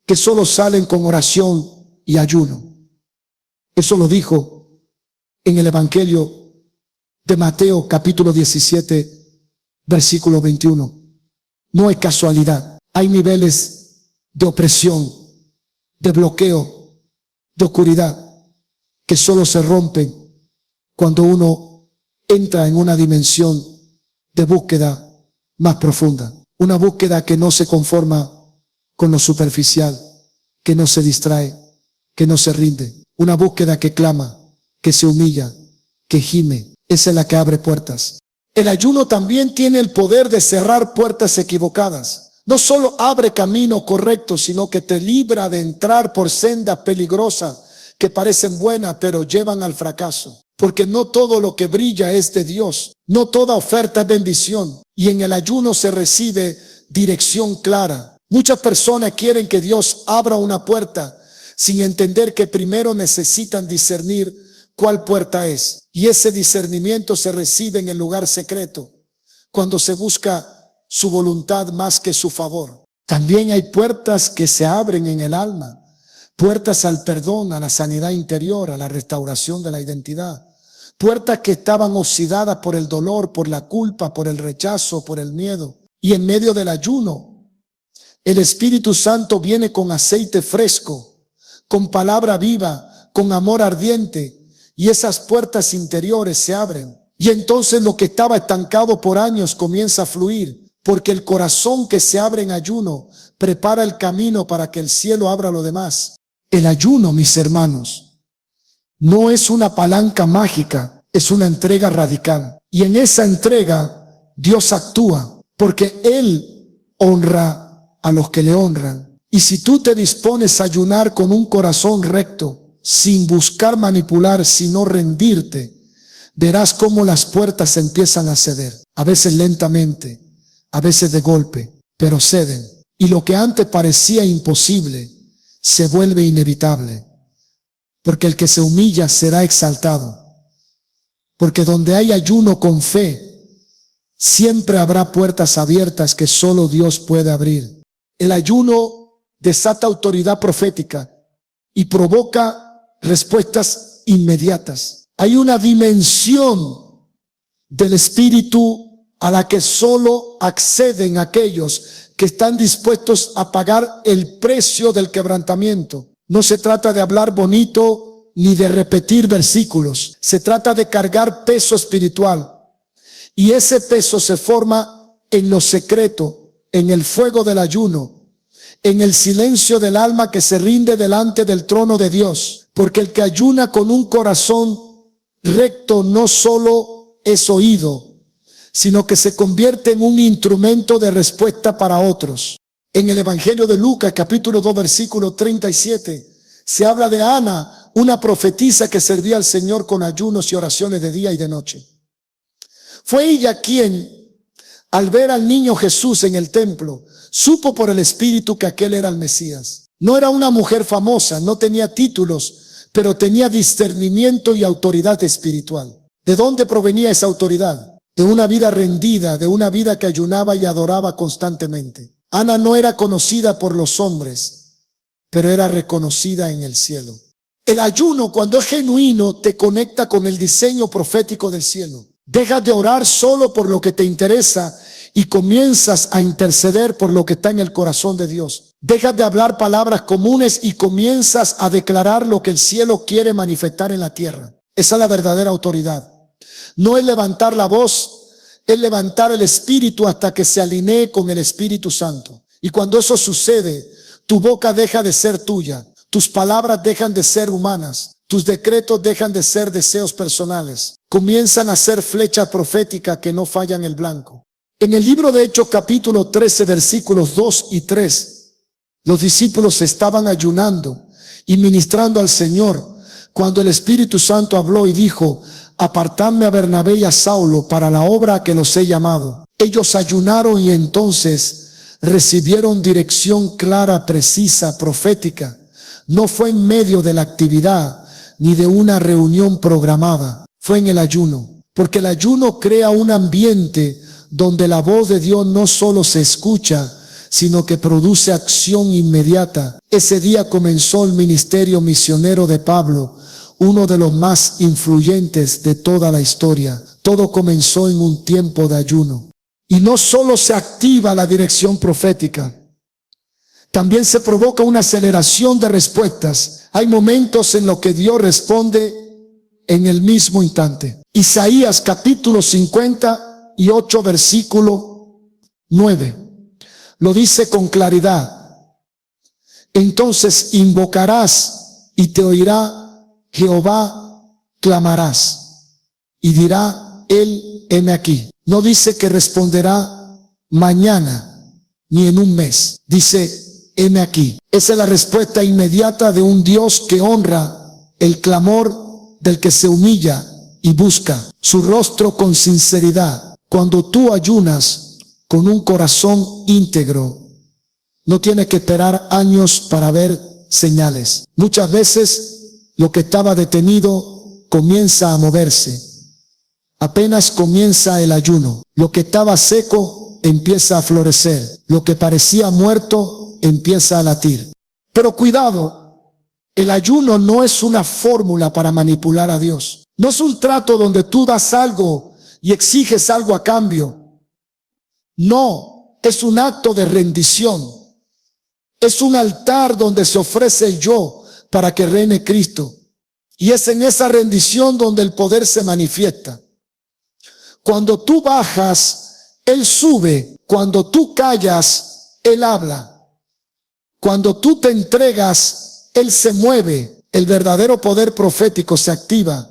que solo salen con oración y ayuno. Eso lo dijo en el Evangelio de Mateo, capítulo 17, versículo 21. No es casualidad. Hay niveles de opresión, de bloqueo, de oscuridad, que solo se rompen cuando uno entra en una dimensión de búsqueda más profunda. Una búsqueda que no se conforma con lo superficial, que no se distrae, que no se rinde. Una búsqueda que clama, que se humilla, que gime. Esa es la que abre puertas. El ayuno también tiene el poder de cerrar puertas equivocadas. No solo abre camino correcto, sino que te libra de entrar por sendas peligrosas que parecen buenas, pero llevan al fracaso. Porque no todo lo que brilla es de Dios. No toda oferta es bendición. Y en el ayuno se recibe dirección clara. Muchas personas quieren que Dios abra una puerta sin entender que primero necesitan discernir cuál puerta es. Y ese discernimiento se recibe en el lugar secreto, cuando se busca su voluntad más que su favor. También hay puertas que se abren en el alma, puertas al perdón, a la sanidad interior, a la restauración de la identidad. Puertas que estaban oxidadas por el dolor, por la culpa, por el rechazo, por el miedo. Y en medio del ayuno, el Espíritu Santo viene con aceite fresco, con palabra viva, con amor ardiente, y esas puertas interiores se abren. Y entonces lo que estaba estancado por años comienza a fluir, porque el corazón que se abre en ayuno prepara el camino para que el cielo abra lo demás. El ayuno, mis hermanos, no es una palanca mágica, es una entrega radical. Y en esa entrega Dios actúa, porque Él honra a los que le honran. Y si tú te dispones a ayunar con un corazón recto, sin buscar manipular, sino rendirte, verás cómo las puertas empiezan a ceder. A veces lentamente, a veces de golpe, pero ceden. Y lo que antes parecía imposible se vuelve inevitable. Porque el que se humilla será exaltado. Porque donde hay ayuno con fe, siempre habrá puertas abiertas que solo Dios puede abrir. El ayuno desata autoridad profética y provoca respuestas inmediatas. Hay una dimensión del espíritu a la que solo acceden aquellos que están dispuestos a pagar el precio del quebrantamiento. No se trata de hablar bonito ni de repetir versículos. Se trata de cargar peso espiritual. Y ese peso se forma en lo secreto, en el fuego del ayuno, en el silencio del alma que se rinde delante del trono de Dios. Porque el que ayuna con un corazón recto no solo es oído, sino que se convierte en un instrumento de respuesta para otros. En el Evangelio de Lucas, capítulo 2, versículo 37, se habla de Ana, una profetisa que servía al Señor con ayunos y oraciones de día y de noche. Fue ella quien, al ver al niño Jesús en el templo, supo por el Espíritu que aquel era el Mesías. No era una mujer famosa, no tenía títulos, pero tenía discernimiento y autoridad espiritual. ¿De dónde provenía esa autoridad? De una vida rendida, de una vida que ayunaba y adoraba constantemente. Ana no era conocida por los hombres, pero era reconocida en el cielo. El ayuno, cuando es genuino, te conecta con el diseño profético del cielo. Dejas de orar solo por lo que te interesa y comienzas a interceder por lo que está en el corazón de Dios. Dejas de hablar palabras comunes y comienzas a declarar lo que el cielo quiere manifestar en la tierra. Esa es la verdadera autoridad. No es levantar la voz, es levantar el espíritu hasta que se alinee con el Espíritu Santo. Y cuando eso sucede, tu boca deja de ser tuya, tus palabras dejan de ser humanas, tus decretos dejan de ser deseos personales. Comienzan a ser flechas proféticas que no fallan el blanco. En el libro de Hechos, capítulo 13, versículos 2 y 3, los discípulos estaban ayunando y ministrando al Señor cuando el Espíritu Santo habló y dijo: apartadme a Bernabé y a Saulo para la obra a que los he llamado. Ellos ayunaron y entonces recibieron dirección clara, precisa, profética. No fue en medio de la actividad ni de una reunión programada. Fue en el ayuno. Porque el ayuno crea un ambiente donde la voz de Dios no solo se escucha, sino que produce acción inmediata. Ese día comenzó el ministerio misionero de Pablo, uno de los más influyentes de toda la historia. Todo comenzó en un tiempo de ayuno. Y no solo se activa la dirección profética, también se provoca una aceleración de respuestas. Hay momentos en los que Dios responde en el mismo instante. Isaías capítulo 58, versículo 9, lo dice con claridad. Entonces invocarás y te oirá Jehová, clamarás y dirá él: heme aquí. No dice que responderá mañana ni en un mes. Dice: heme aquí. Esa es la respuesta inmediata de un Dios que honra el clamor del que se humilla y busca su rostro con sinceridad. Cuando tú ayunas con un corazón íntegro, no tienes que esperar años para ver señales. Muchas veces lo que estaba detenido comienza a moverse. Apenas comienza el ayuno, lo que estaba seco empieza a florecer. Lo que parecía muerto empieza a latir. Pero cuidado, el ayuno no es una fórmula para manipular a Dios. No es un trato donde tú das algo y exiges algo a cambio. No, es un acto de rendición. Es un altar donde se ofrece el yo para que reine Cristo. Y es en esa rendición donde el poder se manifiesta. Cuando tú bajas, Él sube. Cuando tú callas, Él habla. Cuando tú te entregas, Él se mueve. El verdadero poder profético se activa,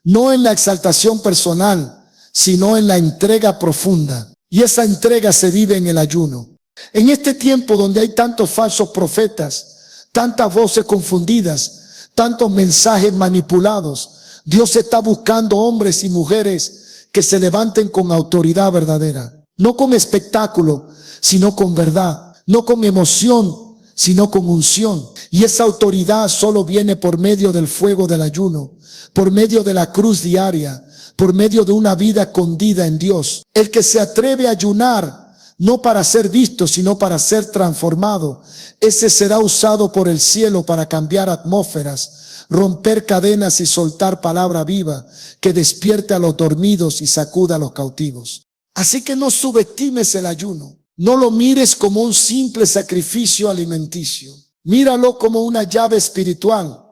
no en la exaltación personal, sino en la entrega profunda. Y esa entrega se vive en el ayuno. En este tiempo donde hay tantos falsos profetas, tantas voces confundidas, tantos mensajes manipulados, Dios está buscando hombres y mujeres que se levanten con autoridad verdadera. No con espectáculo, sino con verdad. No con emoción, sino con unción. Y esa autoridad solo viene por medio del fuego del ayuno, por medio de la cruz diaria, por medio de una vida escondida en Dios. El que se atreve a ayunar, no para ser visto, sino para ser transformado, ese será usado por el cielo para cambiar atmósferas, romper cadenas y soltar palabra viva que despierte a los dormidos y sacuda a los cautivos. Así que no subestimes el ayuno. No lo mires como un simple sacrificio alimenticio. Míralo como una llave espiritual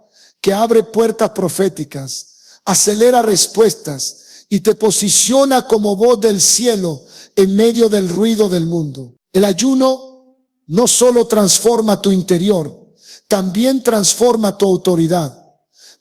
que abre puertas proféticas, acelera respuestas y te posiciona como voz del cielo en medio del ruido del mundo. El ayuno no solo transforma tu interior, también transforma tu autoridad.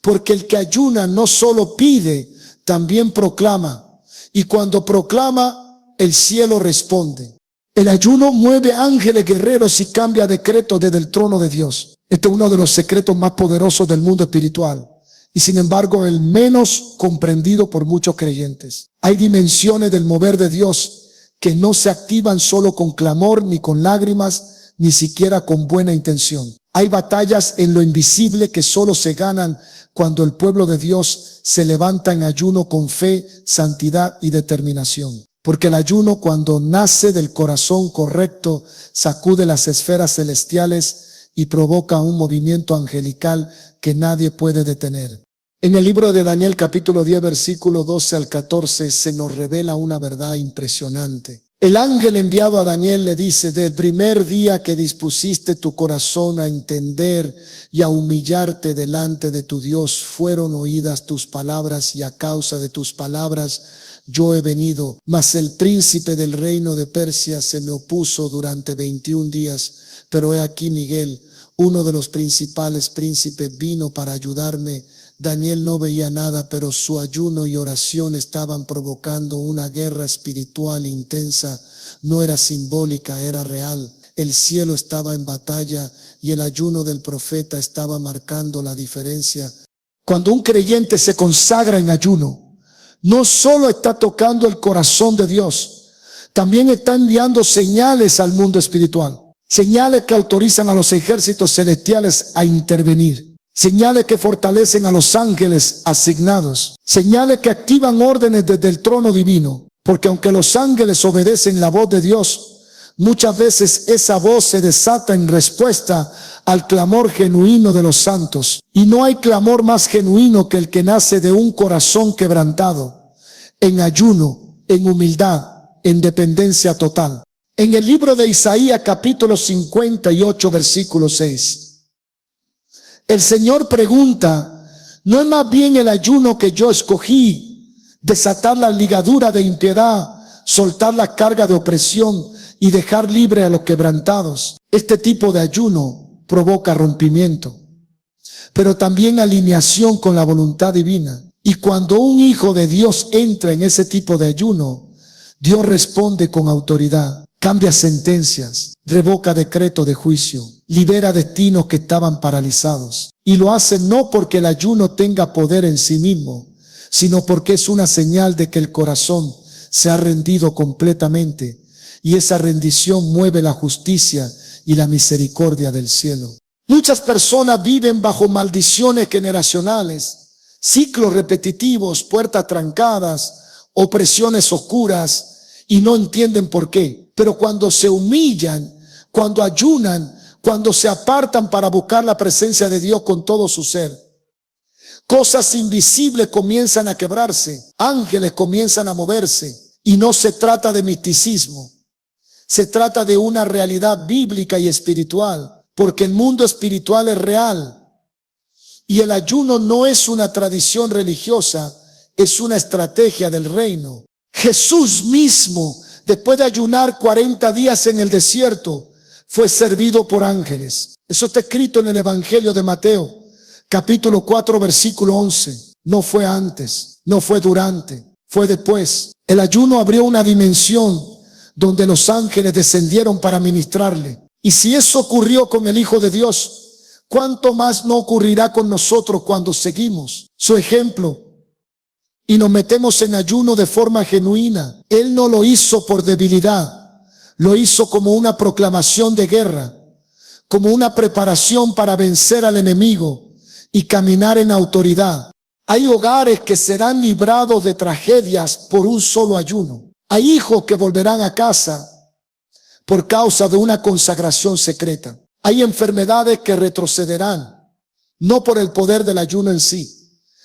Porque el que ayuna no solo pide, también proclama. Y cuando proclama, el cielo responde. El ayuno mueve ángeles guerreros y cambia decretos desde el trono de Dios. Este es uno de los secretos más poderosos del mundo espiritual. Y sin embargo, el menos comprendido por muchos creyentes. Hay dimensiones del mover de Dios que no se activan solo con clamor, ni con lágrimas, ni siquiera con buena intención. Hay batallas en lo invisible que solo se ganan cuando el pueblo de Dios se levanta en ayuno con fe, santidad y determinación. Porque el ayuno, cuando nace del corazón correcto, sacude las esferas celestiales y provoca un movimiento angelical que nadie puede detener. En el libro de Daniel capítulo 10 versículo 12 al 14 se nos revela una verdad impresionante. El ángel enviado a Daniel le dice: del primer día que dispusiste tu corazón a entender y a humillarte delante de tu Dios, fueron oídas tus palabras, y a causa de tus palabras yo he venido. Mas el príncipe del reino de Persia se me opuso durante 21 días. Pero he aquí Miguel, uno de los principales príncipes, vino para ayudarme. Daniel no veía nada, pero su ayuno y oración estaban provocando una guerra espiritual intensa. No era simbólica, era real. El cielo estaba en batalla y el ayuno del profeta estaba marcando la diferencia. Cuando un creyente se consagra en ayuno, no solo está tocando el corazón de Dios, también está enviando señales al mundo espiritual. Señales que autorizan a los ejércitos celestiales a intervenir. Señales que fortalecen a los ángeles asignados. Señales que activan órdenes desde el trono divino. Porque aunque los ángeles obedecen la voz de Dios, muchas veces esa voz se desata en respuesta al clamor genuino de los santos. Y no hay clamor más genuino que el que nace de un corazón quebrantado, en ayuno, en humildad, en dependencia total. En el libro de Isaías capítulo 58 versículo 6. El Señor pregunta: ¿no es más bien el ayuno que yo escogí, desatar la ligadura de impiedad, soltar la carga de opresión y dejar libre a los quebrantados? Este tipo de ayuno provoca rompimiento, pero también alineación con la voluntad divina. Y cuando un hijo de Dios entra en ese tipo de ayuno, Dios responde con autoridad. Cambia sentencias, revoca decreto de juicio, libera destinos que estaban paralizados. Y lo hace no porque el ayuno tenga poder en sí mismo, sino porque es una señal de que el corazón se ha rendido completamente. Y esa rendición mueve la justicia y la misericordia del cielo. Muchas personas viven bajo maldiciones generacionales, ciclos repetitivos, puertas trancadas, opresiones oscuras, y no entienden por qué. Pero cuando se humillan, cuando ayunan, cuando se apartan para buscar la presencia de Dios con todo su ser, cosas invisibles comienzan a quebrarse, ángeles comienzan a moverse. Y no se trata de misticismo, se trata de una realidad bíblica y espiritual, porque el mundo espiritual es real. Y el ayuno no es una tradición religiosa, es una estrategia del reino. Jesús mismo, después de ayunar 40 días en el desierto, fue servido por ángeles. Eso está escrito en el Evangelio de Mateo, capítulo 4, versículo 11. No fue antes, no fue durante, fue después. El ayuno abrió una dimensión donde los ángeles descendieron para ministrarle. Y si eso ocurrió con el Hijo de Dios, ¿cuánto más no ocurrirá con nosotros cuando seguimos su ejemplo? y nos metemos en ayuno de forma genuina. Él no lo hizo por debilidad, lo hizo como una proclamación de guerra, como una preparación para vencer al enemigo y caminar en autoridad. Hay hogares que serán librados de tragedias por un solo ayuno. Hay hijos que volverán a casa por causa de una consagración secreta. Hay enfermedades que retrocederán, no por el poder del ayuno en sí,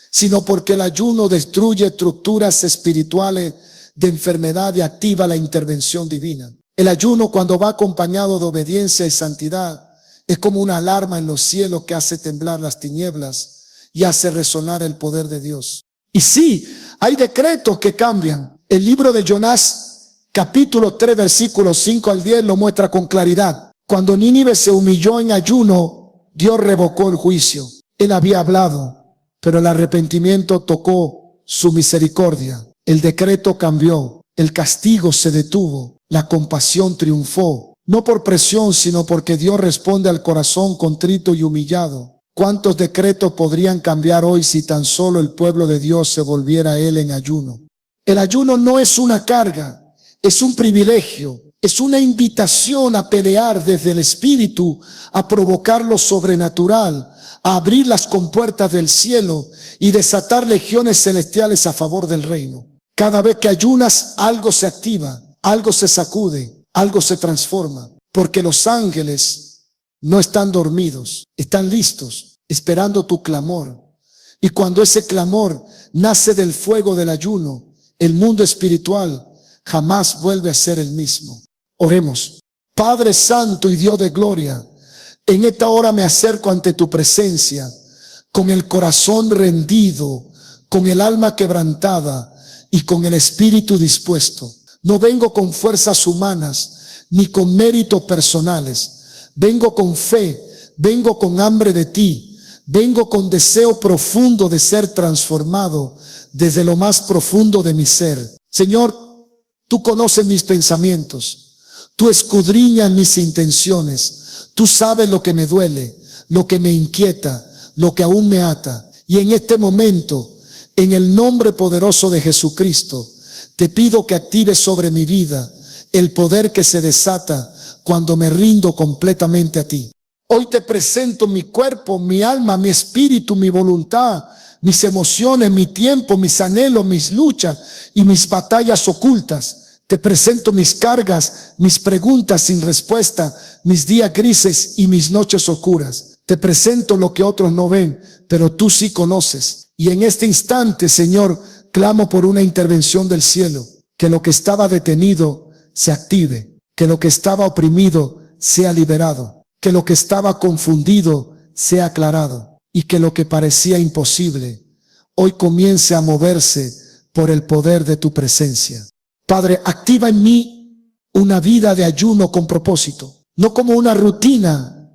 sino porque el ayuno destruye estructuras espirituales de enfermedad y activa la intervención divina. El ayuno, cuando va acompañado de obediencia y santidad, es como una alarma en los cielos que hace temblar las tinieblas y hace resonar el poder de Dios. Y sí, hay decretos que cambian. El libro de Jonás, capítulo 3, versículos 5 al 10, lo muestra con claridad. Cuando Nínive se humilló en ayuno, Dios revocó el juicio. Él había hablado, pero el arrepentimiento tocó su misericordia. El decreto cambió, el castigo se detuvo, la compasión triunfó. No por presión, sino porque Dios responde al corazón contrito y humillado. ¿Cuántos decretos podrían cambiar hoy si tan solo el pueblo de Dios se volviera a Él en ayuno? El ayuno no es una carga, es un privilegio, es una invitación a pelear desde el Espíritu, a provocar lo sobrenatural, a abrir las compuertas del cielo y desatar legiones celestiales a favor del reino. Cada vez que ayunas, algo se activa, algo se sacude, algo se transforma, porque los ángeles no están dormidos, están listos, esperando tu clamor. Y cuando ese clamor nace del fuego del ayuno, el mundo espiritual jamás vuelve a ser el mismo. Oremos. Padre Santo y Dios de gloria, en esta hora me acerco ante tu presencia, con el corazón rendido, con el alma quebrantada y con el espíritu dispuesto. No vengo con fuerzas humanas, ni con méritos personales. Vengo con fe, vengo con hambre de ti, vengo con deseo profundo de ser transformado desde lo más profundo de mi ser. Señor, tú conoces mis pensamientos, tú escudriñas mis intenciones, tú sabes lo que me duele, lo que me inquieta, lo que aún me ata. Y en este momento, en el nombre poderoso de Jesucristo, te pido que actives sobre mi vida el poder que se desata cuando me rindo completamente a ti. Hoy te presento mi cuerpo, mi alma, mi espíritu, mi voluntad, mis emociones, mi tiempo, mis anhelos, mis luchas y mis batallas ocultas. Te presento mis cargas, mis preguntas sin respuesta, mis días grises y mis noches oscuras. Te presento lo que otros no ven, pero tú sí conoces. Y en este instante, Señor, clamo por una intervención del cielo, que lo que estaba detenido se active, que lo que estaba oprimido sea liberado, que lo que estaba confundido sea aclarado y que lo que parecía imposible hoy comience a moverse por el poder de tu presencia. Padre, activa en mí una vida de ayuno con propósito, no como una rutina,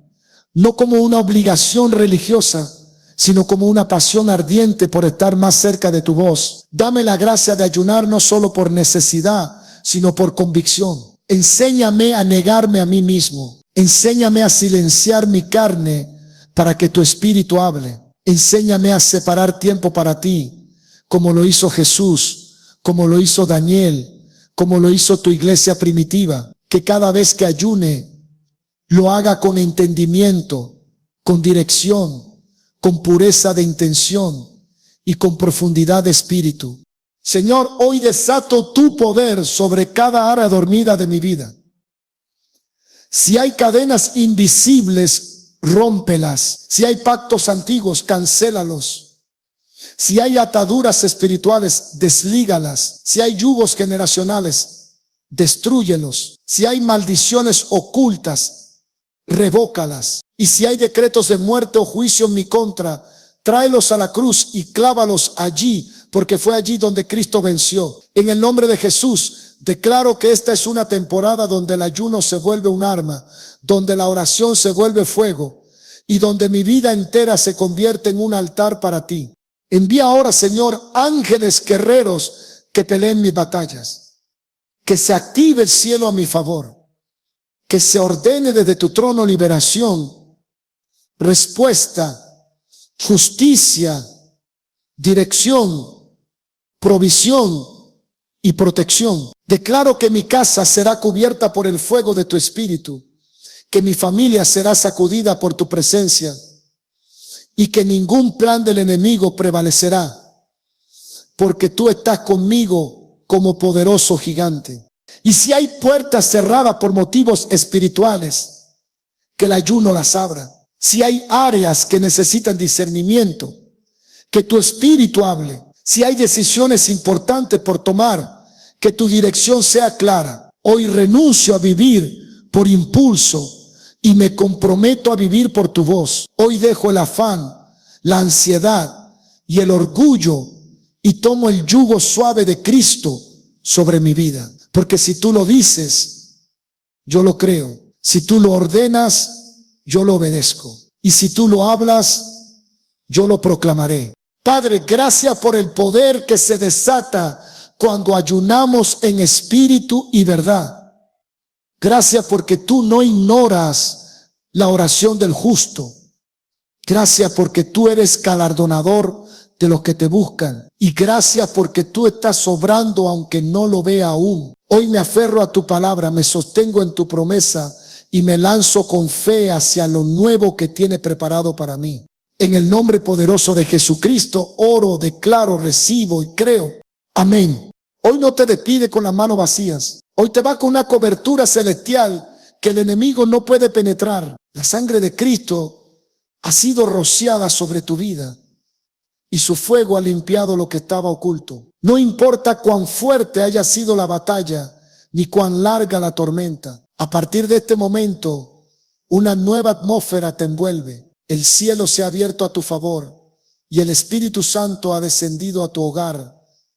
no como una obligación religiosa, sino como una pasión ardiente por estar más cerca de tu voz. Dame la gracia de ayunar no solo por necesidad, sino por convicción. Enséñame a negarme a mí mismo. Enséñame a silenciar mi carne para que tu espíritu hable. Enséñame a separar tiempo para ti, como lo hizo Jesús, como lo hizo Daniel, como lo hizo tu iglesia primitiva. Que cada vez que ayune, lo haga con entendimiento, con dirección, con pureza de intención y con profundidad de espíritu. Señor, hoy desato tu poder sobre cada área dormida de mi vida. Si hay cadenas invisibles, rómpelas. Si hay pactos antiguos, cancélalos. Si hay ataduras espirituales, deslígalas. Si hay yugos generacionales, destrúyelos. Si hay maldiciones ocultas, revócalas. Y si hay decretos de muerte o juicio en mi contra, tráelos a la cruz y clávalos allí, porque fue allí donde Cristo venció. En el nombre de Jesús, declaro que esta es una temporada donde el ayuno se vuelve un arma, donde la oración se vuelve fuego y donde mi vida entera se convierte en un altar para ti. Envía ahora, Señor, ángeles guerreros que peleen mis batallas. Que se active el cielo a mi favor. Que se ordene desde tu trono liberación, respuesta, justicia, dirección, provisión y protección. Declaro que mi casa será cubierta por el fuego de tu espíritu, que mi familia será sacudida por tu presencia y que ningún plan del enemigo prevalecerá, porque tú estás conmigo como poderoso gigante. Y si hay puertas cerradas por motivos espirituales, que el ayuno las abra. Si hay áreas que necesitan discernimiento, que tu espíritu hable. Si hay decisiones importantes por tomar, que tu dirección sea clara. Hoy renuncio a vivir por impulso y me comprometo a vivir por tu voz. Hoy dejo el afán, la ansiedad y el orgullo y tomo el yugo suave de Cristo sobre mi vida. Porque si tú lo dices, yo lo creo. Si tú lo ordenas, yo lo obedezco. Y si tú lo hablas, yo lo proclamaré. Padre, gracias por el poder que se desata cuando ayunamos en espíritu y verdad. Gracias porque tú no ignoras la oración del justo. Gracias porque tú eres galardonador de los que te buscan. Y gracias porque tú estás obrando aunque no lo vea aún. Hoy me aferro a tu palabra, me sostengo en tu promesa y me lanzo con fe hacia lo nuevo que tiene preparado para mí. En el nombre poderoso de Jesucristo, oro, declaro, recibo y creo. Amén. Hoy no te despide con las manos vacías. Hoy te va con una cobertura celestial que el enemigo no puede penetrar. La sangre de Cristo ha sido rociada sobre tu vida y su fuego ha limpiado lo que estaba oculto. No importa cuán fuerte haya sido la batalla ni cuán larga la tormenta. A partir de este momento, una nueva atmósfera te envuelve. El cielo se ha abierto a tu favor y el Espíritu Santo ha descendido a tu hogar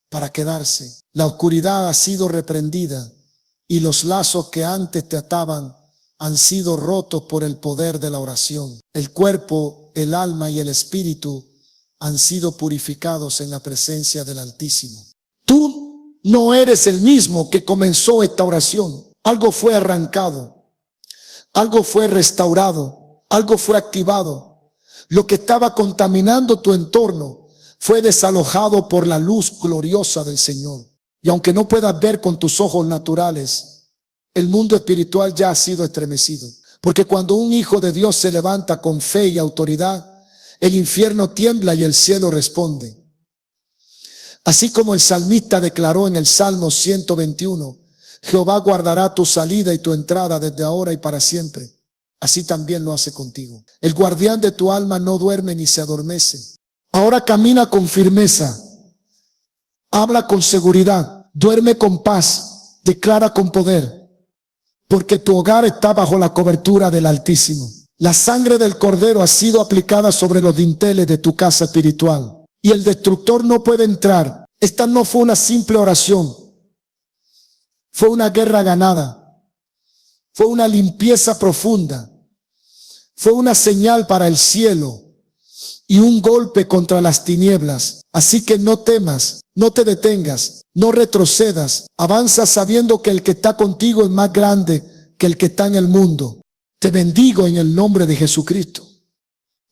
para quedarse. La oscuridad ha sido reprendida y los lazos que antes te ataban han sido rotos por el poder de la oración. El cuerpo, el alma y el espíritu han sido purificados en la presencia del Altísimo. Tú no eres el mismo que comenzó esta oración. Algo fue arrancado, algo fue restaurado, algo fue activado. Lo que estaba contaminando tu entorno fue desalojado por la luz gloriosa del Señor. Y aunque no puedas ver con tus ojos naturales, el mundo espiritual ya ha sido estremecido. Porque cuando un hijo de Dios se levanta con fe y autoridad, el infierno tiembla y el cielo responde. Así como el salmista declaró en el Salmo 121, Jehová guardará tu salida y tu entrada desde ahora y para siempre. Así también lo hace contigo. El guardián de tu alma no duerme ni se adormece. Ahora camina con firmeza, habla con seguridad, duerme con paz, declara con poder, porque tu hogar está bajo la cobertura del Altísimo. La sangre del Cordero ha sido aplicada sobre los dinteles de tu casa espiritual y el destructor no puede entrar. Esta no fue una simple oración, fue una guerra ganada, fue una limpieza profunda, fue una señal para el cielo y un golpe contra las tinieblas. Así que no temas, no te detengas, no retrocedas, avanza sabiendo que el que está contigo es más grande que el que está en el mundo. Te bendigo en el nombre de Jesucristo.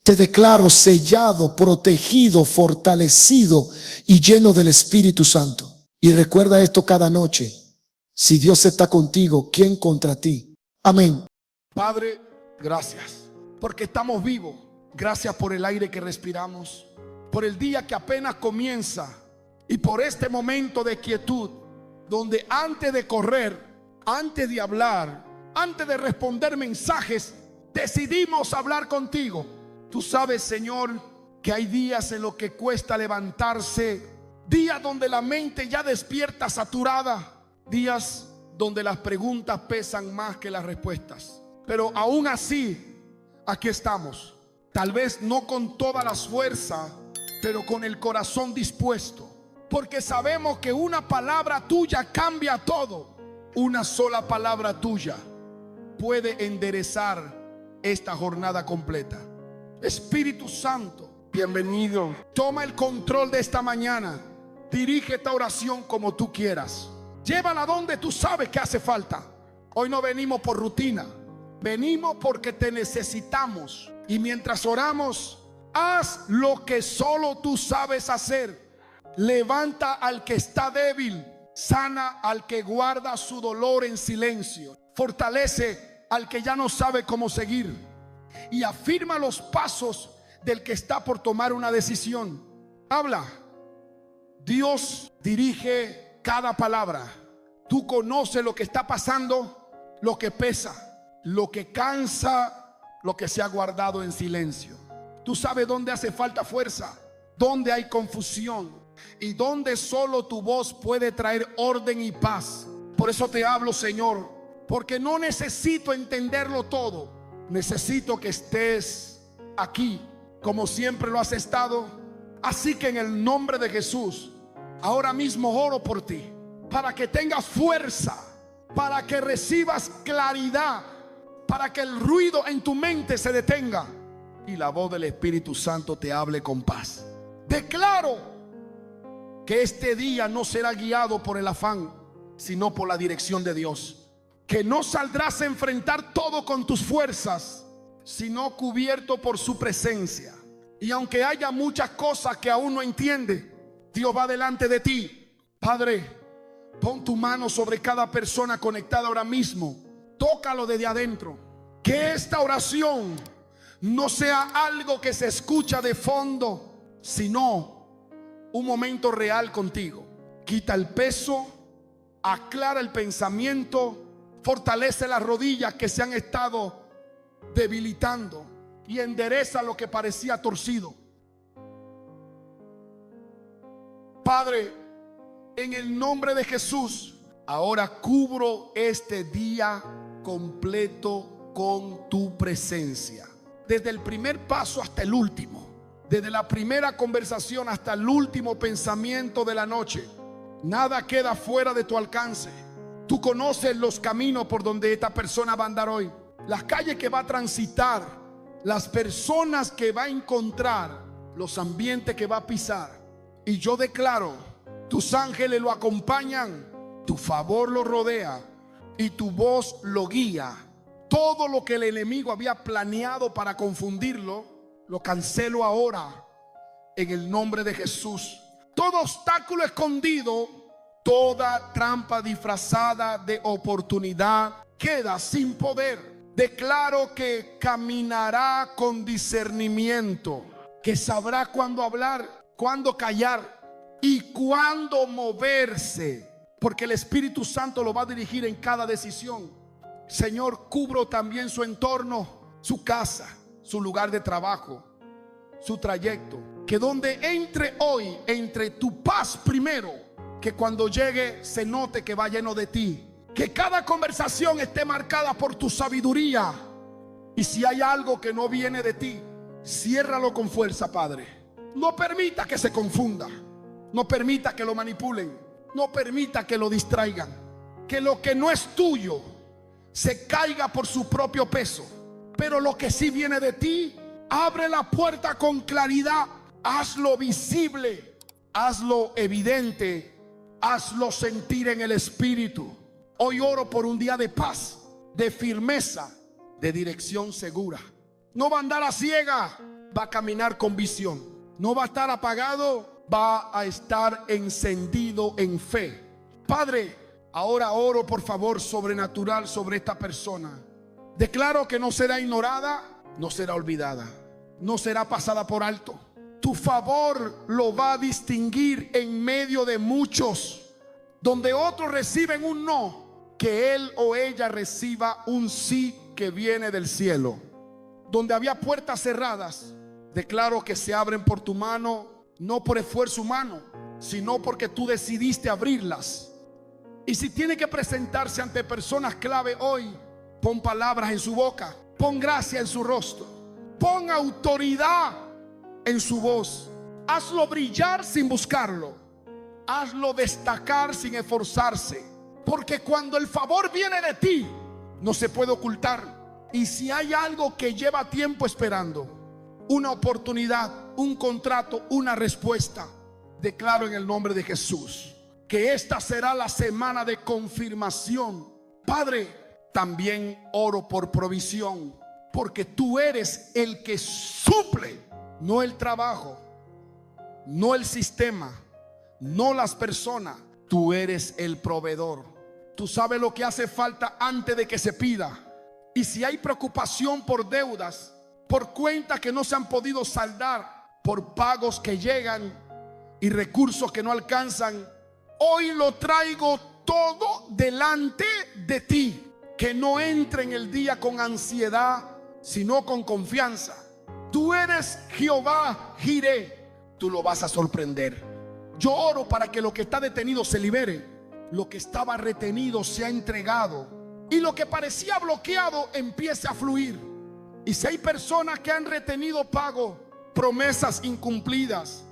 Te declaro sellado, protegido, fortalecido y lleno del Espíritu Santo. Y recuerda esto cada noche. Si Dios está contigo, ¿quién contra ti? Amén. Padre, gracias porque estamos vivos. Gracias por el aire que respiramos, por el día que apenas comienza y por este momento de quietud donde antes de correr, antes de hablar, antes de responder mensajes, decidimos hablar contigo. Tú sabes, Señor, que hay días en los que cuesta levantarse, días donde la mente ya despierta saturada, días donde las preguntas pesan más que las respuestas. Pero aún así, aquí estamos. Tal vez no con todas las fuerzas, pero con el corazón dispuesto. Porque sabemos que una palabra tuya cambia todo. Una sola palabra tuya puede enderezar esta jornada completa. Espíritu Santo, bienvenido. Toma el control de esta mañana. Dirige esta oración como tú quieras. Llévala donde tú sabes que hace falta. Hoy no venimos por rutina. Venimos porque te necesitamos. Y mientras oramos, haz lo que solo tú sabes hacer. levanta al que está débil, sana al que guarda su dolor en silencio, fortalece al que ya no sabe cómo seguir y afirma los pasos del que está por tomar una decisión. Habla. Dios dirige cada palabra. Tú conoces lo que está pasando, lo que pesa, lo que cansa, lo que se ha guardado en silencio. Tú sabes dónde hace falta fuerza, dónde hay confusión y dónde solo tu voz puede traer orden y paz. Por eso te hablo, Señor, porque no necesito entenderlo todo. Necesito que estés aquí como siempre lo has estado. Así que en el nombre de Jesús, ahora mismo oro por ti, para que tengas fuerza, para que recibas claridad, para que el ruido en tu mente se detenga y la voz del Espíritu Santo te hable con paz. Declaro que este día no será guiado por el afán, sino por la dirección de Dios. Que no saldrás a enfrentar todo con tus fuerzas, sino cubierto por su presencia. Y aunque haya muchas cosas que aún no entiende, Dios va delante de ti. Padre, pon tu mano sobre cada persona conectada ahora mismo. Tócalo desde adentro. Que esta oración no sea algo que se escucha de fondo, sino un momento real contigo. Quita el peso, aclara el pensamiento, fortalece las rodillas que se han estado debilitando y endereza lo que parecía torcido. Padre, en el nombre de Jesús, ahora cubro este día completo con tu presencia. Desde el primer paso hasta el último, desde la primera conversación hasta el último pensamiento de la noche. Nada queda fuera de tu alcance. Tú conoces los caminos por donde esta persona va a andar hoy, las calles que va a transitar, las personas que va a encontrar, los ambientes que va a pisar. Y yo declaro, tus ángeles lo acompañan, tu favor lo rodea y tu voz lo guía. Todo lo que el enemigo había planeado para confundirlo, lo cancelo ahora en el nombre de Jesús. Todo obstáculo escondido, toda trampa disfrazada de oportunidad queda sin poder. Declaro que caminará con discernimiento, que sabrá cuándo hablar, cuándo callar y cuándo moverse, porque el Espíritu Santo lo va a dirigir en cada decisión. Señor, cubro también su entorno, su casa, su lugar de trabajo, su trayecto. Que donde entre hoy, entre tu paz primero, que cuando llegue se note que va lleno de ti. Que cada conversación esté marcada por tu sabiduría. Y si hay algo que no viene de ti, ciérralo con fuerza, Padre. No permita que se confunda. No permita que lo manipulen. No permita que lo distraigan. Que lo que no es tuyo se caiga por su propio peso. Pero lo que sí viene de ti, abre la puerta con claridad. Hazlo visible, hazlo evidente, hazlo sentir en el Espíritu. Hoy oro por un día de paz, de firmeza, de dirección segura. No va a andar a ciega, va a caminar con visión. No va a estar apagado, va a estar encendido en fe. Padre, ahora oro por favor sobrenatural sobre esta persona. Declaro que no será ignorada, no será olvidada, no será pasada por alto. Tu favor lo va a distinguir en medio de muchos. Donde otros reciben un no, que él o ella reciba un sí que viene del cielo. Donde había puertas cerradas, declaro que se abren por tu mano, no por esfuerzo humano, sino porque tú decidiste abrirlas. Y si tiene que presentarse ante personas clave hoy, pon palabras en su boca, pon gracia en su rostro, pon autoridad en su voz. Hazlo brillar sin buscarlo, hazlo destacar sin esforzarse, porque cuando el favor viene de ti, no se puede ocultar. Y si hay algo que lleva tiempo esperando, una oportunidad, un contrato, una respuesta, declaro en el nombre de Jesús que esta será la semana de confirmación. Padre, también oro por provisión, porque tú eres el que suple, no el trabajo, no el sistema, no las personas. Tú eres el proveedor. Tú sabes lo que hace falta antes de que se pida. Y si hay preocupación por deudas, por cuentas que no se han podido saldar, por pagos que llegan y recursos que no alcanzan, hoy lo traigo todo delante de ti. Que no entre en el día con ansiedad, sino con confianza. Tú eres Jehová Jireh. Tú lo vas a sorprender. Yo oro para que lo que está detenido se libere. Lo que estaba retenido sea entregado. Y lo que parecía bloqueado empiece a fluir. Y si hay personas que han retenido pago, promesas incumplidas,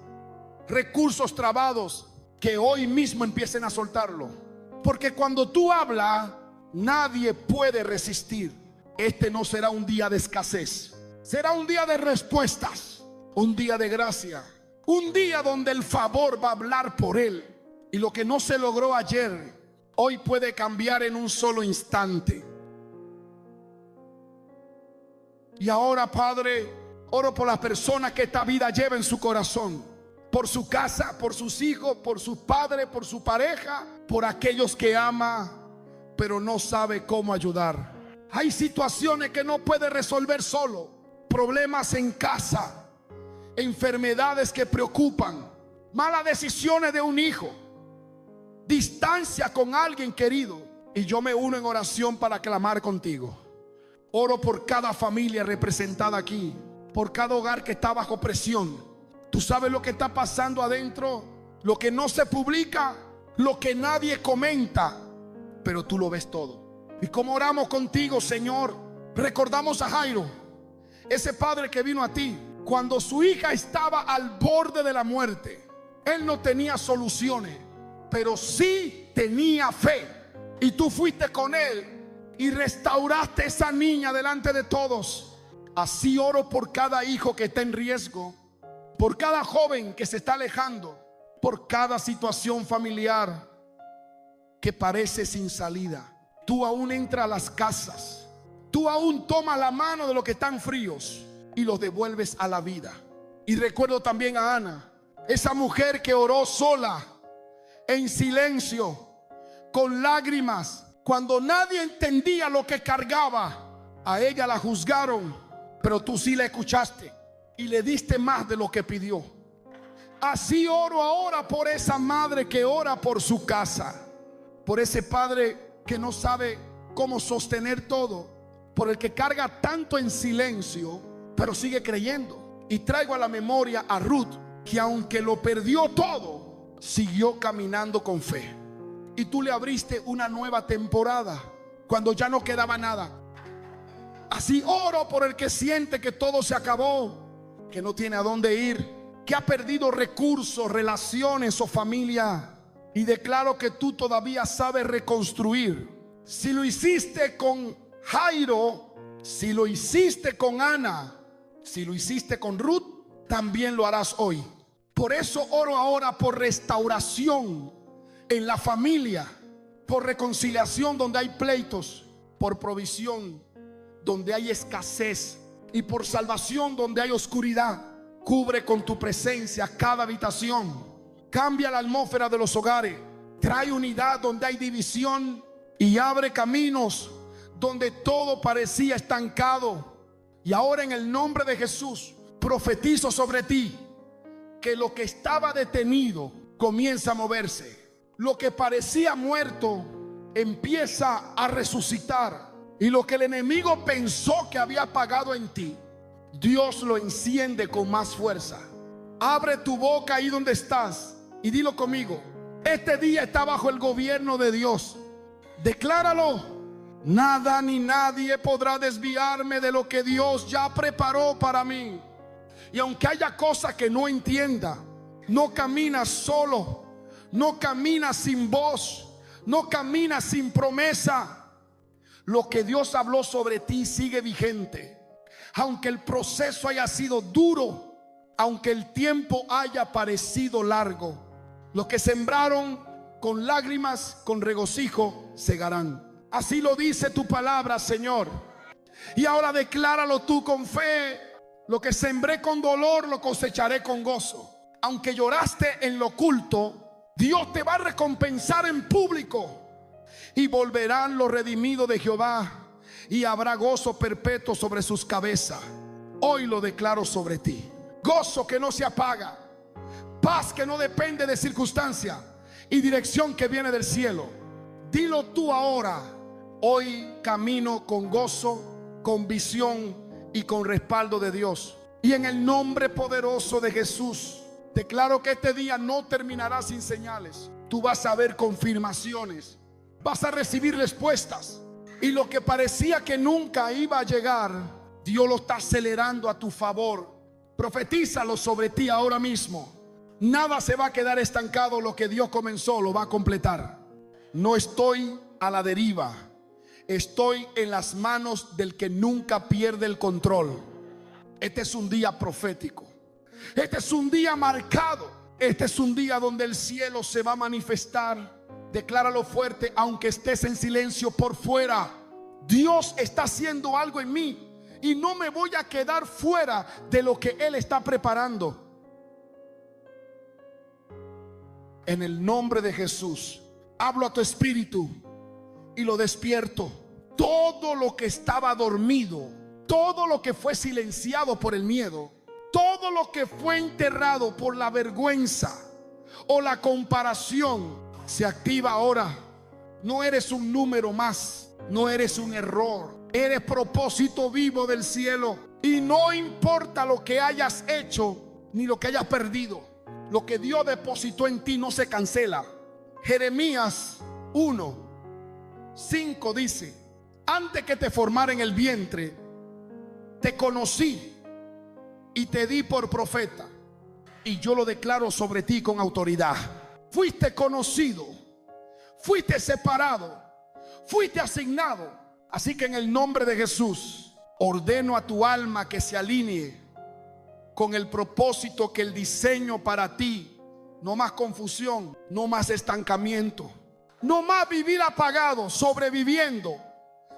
recursos trabados, que hoy mismo empiecen a soltarlo. Porque cuando tú hablas, nadie puede resistir. Este no será un día de escasez. Será un día de respuestas. Un día de gracia. Un día donde el favor va a hablar por él. Y lo que no se logró ayer, hoy puede cambiar en un solo instante. Y ahora, Padre, oro por las personas que esta vida lleva en su corazón. Por su casa, por sus hijos, por sus padres, por su pareja, por aquellos que ama, pero no sabe cómo ayudar. Hay situaciones que no puede resolver solo. Problemas en casa, enfermedades que preocupan, malas decisiones de un hijo, distancia con alguien querido. Y yo me uno en oración para clamar contigo. Oro por cada familia representada aquí, por cada hogar que está bajo presión. Tú sabes lo que está pasando adentro, lo que no se publica, lo que nadie comenta, pero tú lo ves todo. Y como oramos contigo, Señor, recordamos a Jairo, ese padre que vino a ti cuando su hija estaba al borde de la muerte. Él no tenía soluciones, pero sí tenía fe. Y tú fuiste con él y restauraste esa niña delante de todos. Así oro por cada hijo que está en riesgo, por cada joven que se está alejando, por cada situación familiar que parece sin salida. Tú aún entras a las casas, tú aún tomas la mano de los que están fríos y los devuelves a la vida. Y recuerdo también a Ana, esa mujer que oró sola, en silencio, con lágrimas, cuando nadie entendía lo que cargaba. A ella la juzgaron, pero tú sí la escuchaste y le diste más de lo que pidió. Así oro ahora por esa madre que ora por su casa, por ese padre que no sabe cómo sostener todo, por el que carga tanto en silencio, pero sigue creyendo. Y traigo a la memoria a Ruth, que aunque lo perdió todo, siguió caminando con fe. Y tú le abriste una nueva temporada cuando ya no quedaba nada. Así oro por el que siente que todo se acabó, que no tiene a dónde ir, que ha perdido recursos, relaciones o familia. Y declaro que tú todavía sabes reconstruir. Si lo hiciste con Jairo, si lo hiciste con Ana, si lo hiciste con Ruth, también lo harás hoy. Por eso oro ahora por restauración en la familia, por reconciliación donde hay pleitos, por provisión donde hay escasez y por salvación donde hay oscuridad. Cubre con tu presencia cada habitación. Cambia la atmósfera de los hogares. Trae unidad donde hay división y abre caminos donde todo parecía estancado. Y ahora en el nombre de Jesús profetizo sobre ti que lo que estaba detenido comienza a moverse. Lo que parecía muerto empieza a resucitar. Y lo que el enemigo pensó que había apagado en ti, Dios lo enciende con más fuerza. Abre tu boca ahí donde estás y dilo conmigo: este día está bajo el gobierno de Dios. Decláralo: nada ni nadie podrá desviarme de lo que Dios ya preparó para mí. Y aunque haya cosas que no entienda, no caminas solo, no caminas sin voz, no caminas sin promesa. Lo que Dios habló sobre ti sigue vigente. Aunque el proceso haya sido duro, aunque el tiempo haya parecido largo, los que sembraron con lágrimas, con regocijo, segarán. Así lo dice tu palabra, Señor. Y ahora decláralo tú con fe: lo que sembré con dolor lo cosecharé con gozo. Aunque lloraste en lo oculto, Dios te va a recompensar en público. Y volverán los redimidos de Jehová, y habrá gozo perpetuo sobre sus cabezas. Hoy lo declaro sobre ti. Gozo que no se apaga, paz que no depende de circunstancia, y dirección que viene del cielo. Dilo tú ahora: hoy camino con gozo, con visión y con respaldo de Dios. Y en el nombre poderoso de Jesús, declaro que este día no terminará sin señales. Tú vas a ver confirmaciones, vas a recibir respuestas. Y lo que parecía que nunca iba a llegar, Dios lo está acelerando a tu favor. Profetízalo sobre ti ahora mismo. Nada se va a quedar estancado. Lo que Dios comenzó lo va a completar. No estoy a la deriva, estoy en las manos del que nunca pierde el control. Este es un día profético. Este es un día marcado. Este es un día donde el cielo se va a manifestar. Decláralo fuerte, aunque estés en silencio por fuera. Dios está haciendo algo en mí y no me voy a quedar fuera de lo que Él está preparando. En el nombre de Jesús, hablo a tu espíritu y lo despierto. Todo lo que estaba dormido, todo lo que fue silenciado por el miedo, todo lo que fue enterrado por la vergüenza o la comparación, se activa ahora. No eres un número más, no eres un error, eres propósito vivo del cielo. Y no importa lo que hayas hecho ni lo que hayas perdido, lo que Dios depositó en ti no se cancela. Jeremías 1:5 dice: antes que te formara en el vientre, te conocí y te di por profeta. Y yo lo declaro sobre ti con autoridad. Fuiste conocido, fuiste separado, fuiste asignado. Así que en el nombre de Jesús, ordeno a tu alma que se alinee con el propósito que el diseño para ti. No más confusión, no más estancamiento, no más vivir apagado, sobreviviendo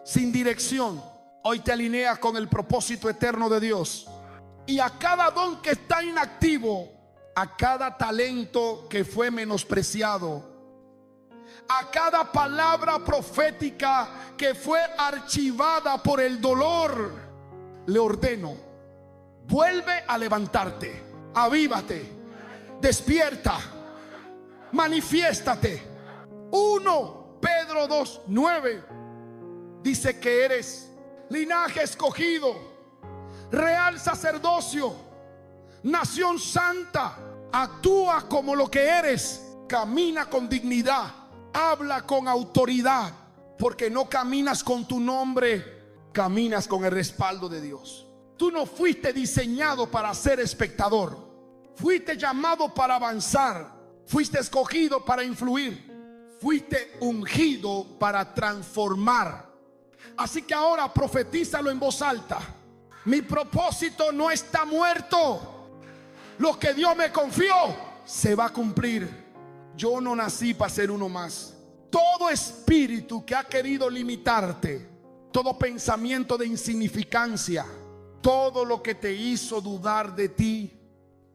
sin dirección. Hoy te alineas con el propósito eterno de Dios. Y a cada don que está inactivo, a cada talento que fue menospreciado, a cada palabra profética que fue archivada por el dolor, le ordeno: vuelve a levantarte, avívate, despierta, manifiéstate. 1 Pedro 2:9 dice que eres linaje escogido, real sacerdocio, nación santa. Actúa como lo que eres, camina con dignidad, habla con autoridad, porque no caminas con tu nombre, caminas con el respaldo de Dios. Tú no fuiste diseñado para ser espectador, fuiste llamado para avanzar, fuiste escogido para influir, fuiste ungido para transformar. Así que ahora profetízalo en voz alta: mi propósito no está muerto. Lo que Dios me confió se va a cumplir. Yo no nací para ser uno más. Todo espíritu que ha querido limitarte, todo pensamiento de insignificancia, todo lo que te hizo dudar de ti,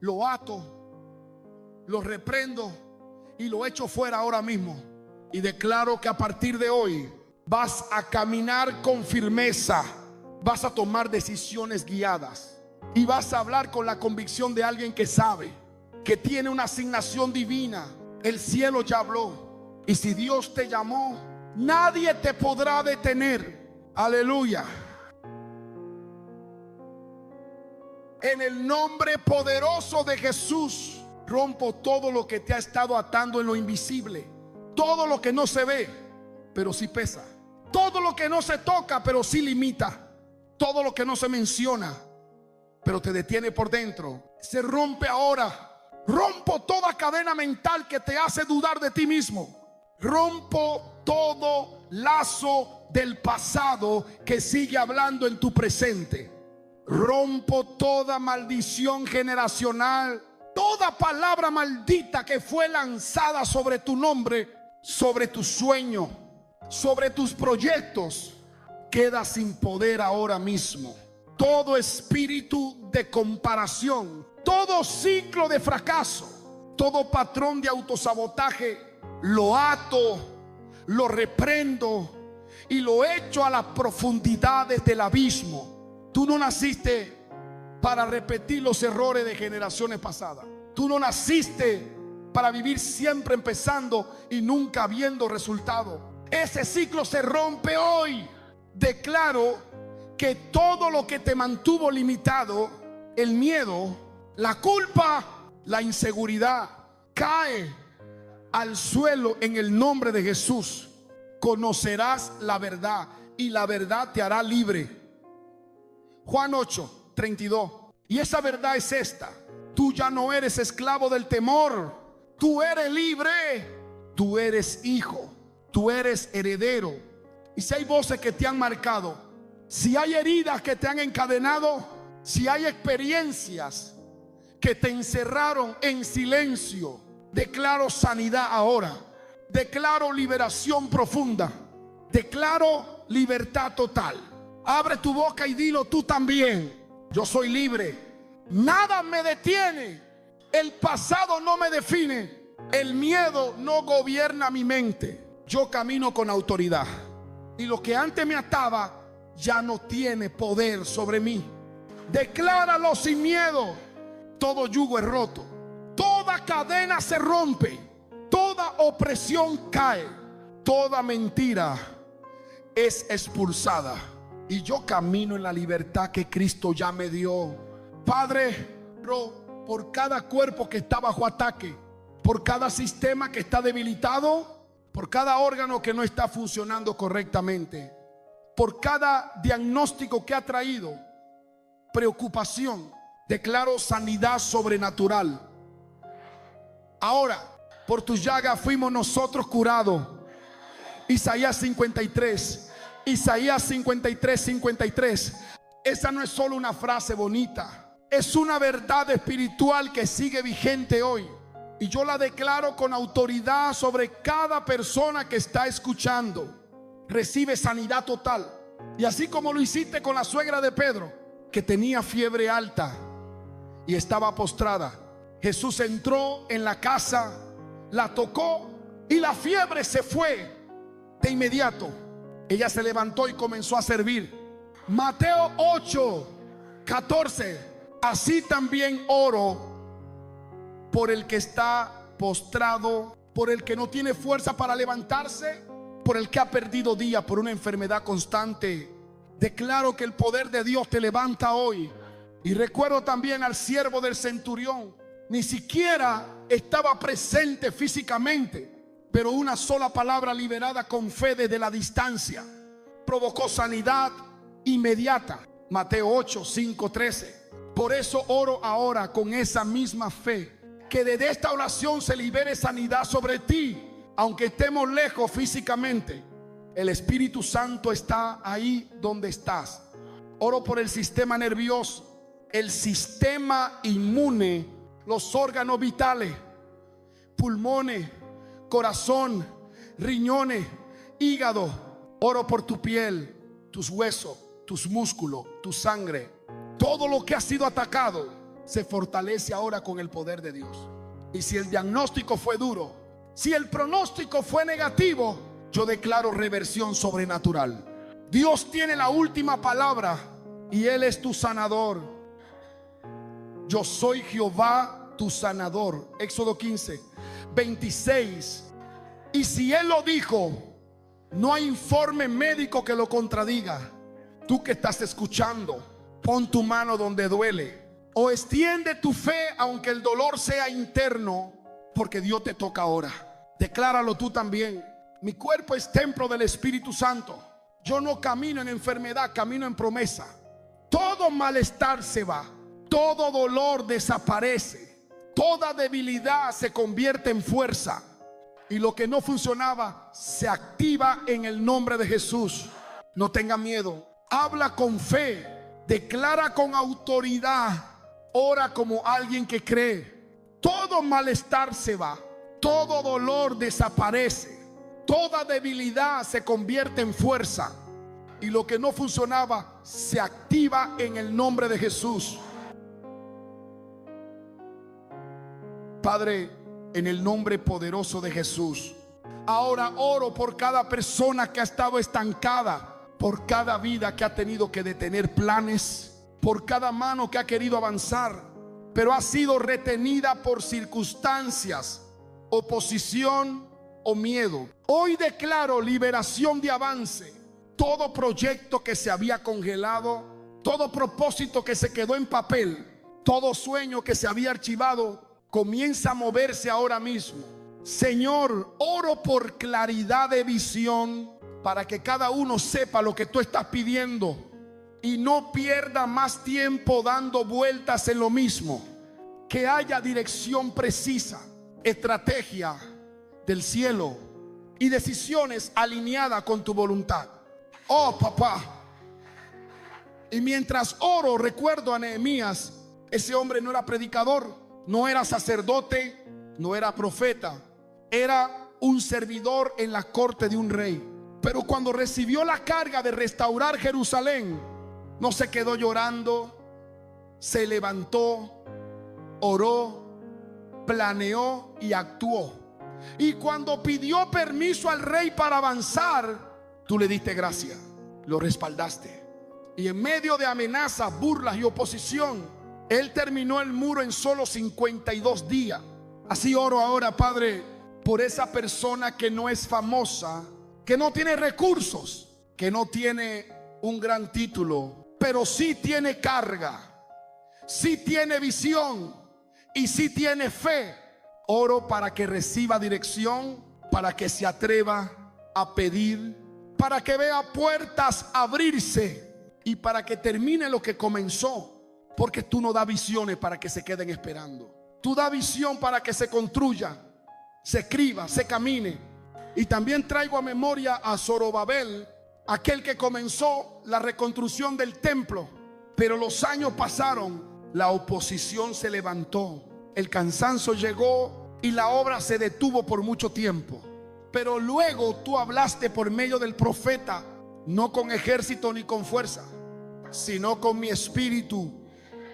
lo ato, lo reprendo y lo echo fuera ahora mismo. Y declaro que a partir de hoy vas a caminar con firmeza, vas a tomar decisiones guiadas y vas a hablar con la convicción de alguien que sabe, que tiene una asignación divina. El cielo ya habló, y si Dios te llamó, nadie te podrá detener. Aleluya. En el nombre poderoso de Jesús, rompo todo lo que te ha estado atando en lo invisible, todo lo que no se ve pero sí pesa, todo lo que no se toca pero sí limita, todo lo que no se menciona pero te detiene por dentro, se rompe ahora. Rompo toda cadena mental que te hace dudar de ti mismo. Rompo todo lazo del pasado que sigue hablando en tu presente. Rompo toda maldición generacional, toda palabra maldita que fue lanzada sobre tu nombre, sobre tu sueño, sobre tus proyectos. Queda sin poder ahora mismo. Todo espíritu de comparación, todo ciclo de fracaso, todo patrón de autosabotaje lo ato, lo reprendo y lo echo a las profundidades del abismo. Tú no naciste para repetir los errores de generaciones pasadas. Tú no naciste para vivir siempre empezando y nunca viendo resultado. Ese ciclo se rompe hoy. Declaro que todo lo que te mantuvo limitado, el miedo, la culpa, la inseguridad, cae al suelo en el nombre de Jesús. Conocerás la verdad y la verdad te hará libre. Juan 8:32. Y esa verdad es esta: tú ya no eres esclavo del temor, tú eres libre, tú eres hijo, tú eres heredero. Y si hay voces que te han marcado, si hay heridas que te han encadenado, si hay experiencias que te encerraron en silencio, declaro sanidad ahora. Declaro liberación profunda. Declaro libertad total. Abre tu boca y dilo tú también: yo soy libre. Nada me detiene. El pasado no me define. El miedo no gobierna mi mente. Yo camino con autoridad. Y lo que antes me ataba ya no tiene poder sobre mí. Decláralo sin miedo. Todo yugo es roto. Toda cadena se rompe. Toda opresión cae. Toda mentira es expulsada. Y yo camino en la libertad que Cristo ya me dio. Padre, por cada cuerpo que está bajo ataque, por cada sistema que está debilitado, por cada órgano que no está funcionando correctamente, por cada diagnóstico que ha traído preocupación, declaro sanidad sobrenatural. Ahora, por tus llagas fuimos nosotros curados. Isaías 53. Isaías 53:53. Esa no es solo una frase bonita, es una verdad espiritual que sigue vigente hoy. Y yo la declaro con autoridad sobre cada persona que está escuchando. Recibe sanidad total. Y así como lo hiciste con la suegra de Pedro, que tenía fiebre alta y estaba postrada, Jesús entró en la casa, la tocó y la fiebre se fue de inmediato. Ella se levantó y comenzó a servir. Mateo 8:14. Así también oro por el que está postrado, por el que no tiene fuerza para levantarse, por el que ha perdido día por una enfermedad constante. Declaro que el poder de Dios te levanta hoy. Y recuerdo también al siervo del centurión. Ni siquiera estaba presente físicamente, pero una sola palabra liberada con fe desde la distancia provocó sanidad inmediata. Mateo 8:5-13. Por eso oro ahora con esa misma fe, que desde esta oración se libere sanidad sobre ti. Aunque estemos lejos físicamente, el Espíritu Santo está ahí donde estás. Oro por el sistema nervioso, el sistema inmune, los órganos vitales, pulmones, corazón, riñones, hígado. Oro por tu piel, tus huesos, tus músculos, tu sangre. Todo lo que ha sido atacado se fortalece ahora con el poder de Dios. Y si el diagnóstico fue duro, si el pronóstico fue negativo, yo declaro reversión sobrenatural. Dios tiene la última palabra y Él es tu sanador. Yo soy Jehová tu sanador. Éxodo 15:26. Y si Él lo dijo, no hay informe médico que lo contradiga. Tú que estás escuchando, pon tu mano donde duele, o extiende tu fe aunque el dolor sea interno, porque Dios te toca ahora. Decláralo tú también. Mi cuerpo es templo del Espíritu Santo. Yo no camino en enfermedad, camino en promesa. Todo malestar se va, todo dolor desaparece, toda debilidad se convierte en fuerza, y lo que no funcionaba se activa en el nombre de Jesús. No tenga miedo, habla con fe, declara con autoridad, ora como alguien que cree. Todo malestar se va, todo dolor desaparece, toda debilidad se convierte en fuerza, y lo que no funcionaba se activa en el nombre de Jesús. Padre, en el nombre poderoso de Jesús. Ahora oro por cada persona que ha estado estancada, por cada vida que ha tenido que detener planes, por cada mano que ha querido avanzar, pero ha sido retenida por circunstancias, oposición o miedo. Hoy declaro liberación de avance. Todo proyecto que se había congelado, todo propósito que se quedó en papel, todo sueño que se había archivado, comienza a moverse ahora mismo. Señor, oro por claridad de visión para que cada uno sepa lo que tú estás pidiendo y no pierda más tiempo dando vueltas en lo mismo. Que haya dirección precisa, estrategia del cielo y decisiones alineadas con tu voluntad. Oh, papá. Y mientras oro, recuerdo a Nehemías. Ese hombre no era predicador, no era sacerdote, no era profeta. Era un servidor en la corte de un rey. Pero cuando recibió la carga de restaurar Jerusalén, no se quedó llorando. Se levantó, oró, planeó y actuó. Y cuando pidió permiso al rey para avanzar, tú le diste gracia, lo respaldaste. Y en medio de amenazas, burlas y oposición, él terminó el muro en solo 52 días. Así oro ahora, Padre, por esa persona que no es famosa, que no tiene recursos, que no tiene un gran título, pero sí tiene carga, sí tiene visión y sí tiene fe. Oro para que reciba dirección, para que se atreva a pedir, para que vea puertas abrirse y para que termine lo que comenzó. Porque tú no das visiones para que se queden esperando. Tú das visión para que se construya, se escriba, se camine. Y también traigo a memoria a Zorobabel, aquel que comenzó la reconstrucción del templo. Pero los años pasaron, la oposición se levantó, el cansancio llegó y la obra se detuvo por mucho tiempo. Pero luego tú hablaste por medio del profeta, no con ejército ni con fuerza, sino con mi espíritu.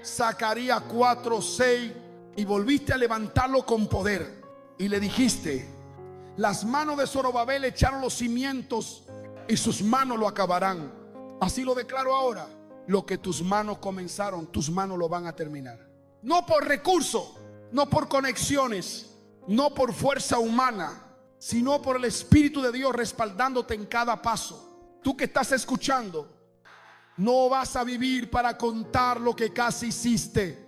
Zacarías 4:6, y volviste a levantarlo con poder. Y le dijiste: las manos de Zorobabel echaron los cimientos y sus manos lo acabarán. Así lo declaro ahora. Lo que tus manos comenzaron, tus manos lo van a terminar. No por recursos, no por conexiones, no por fuerza humana, sino por el Espíritu de Dios respaldándote en cada paso. Tú que estás escuchando, no vas a vivir para contar lo que casi hiciste.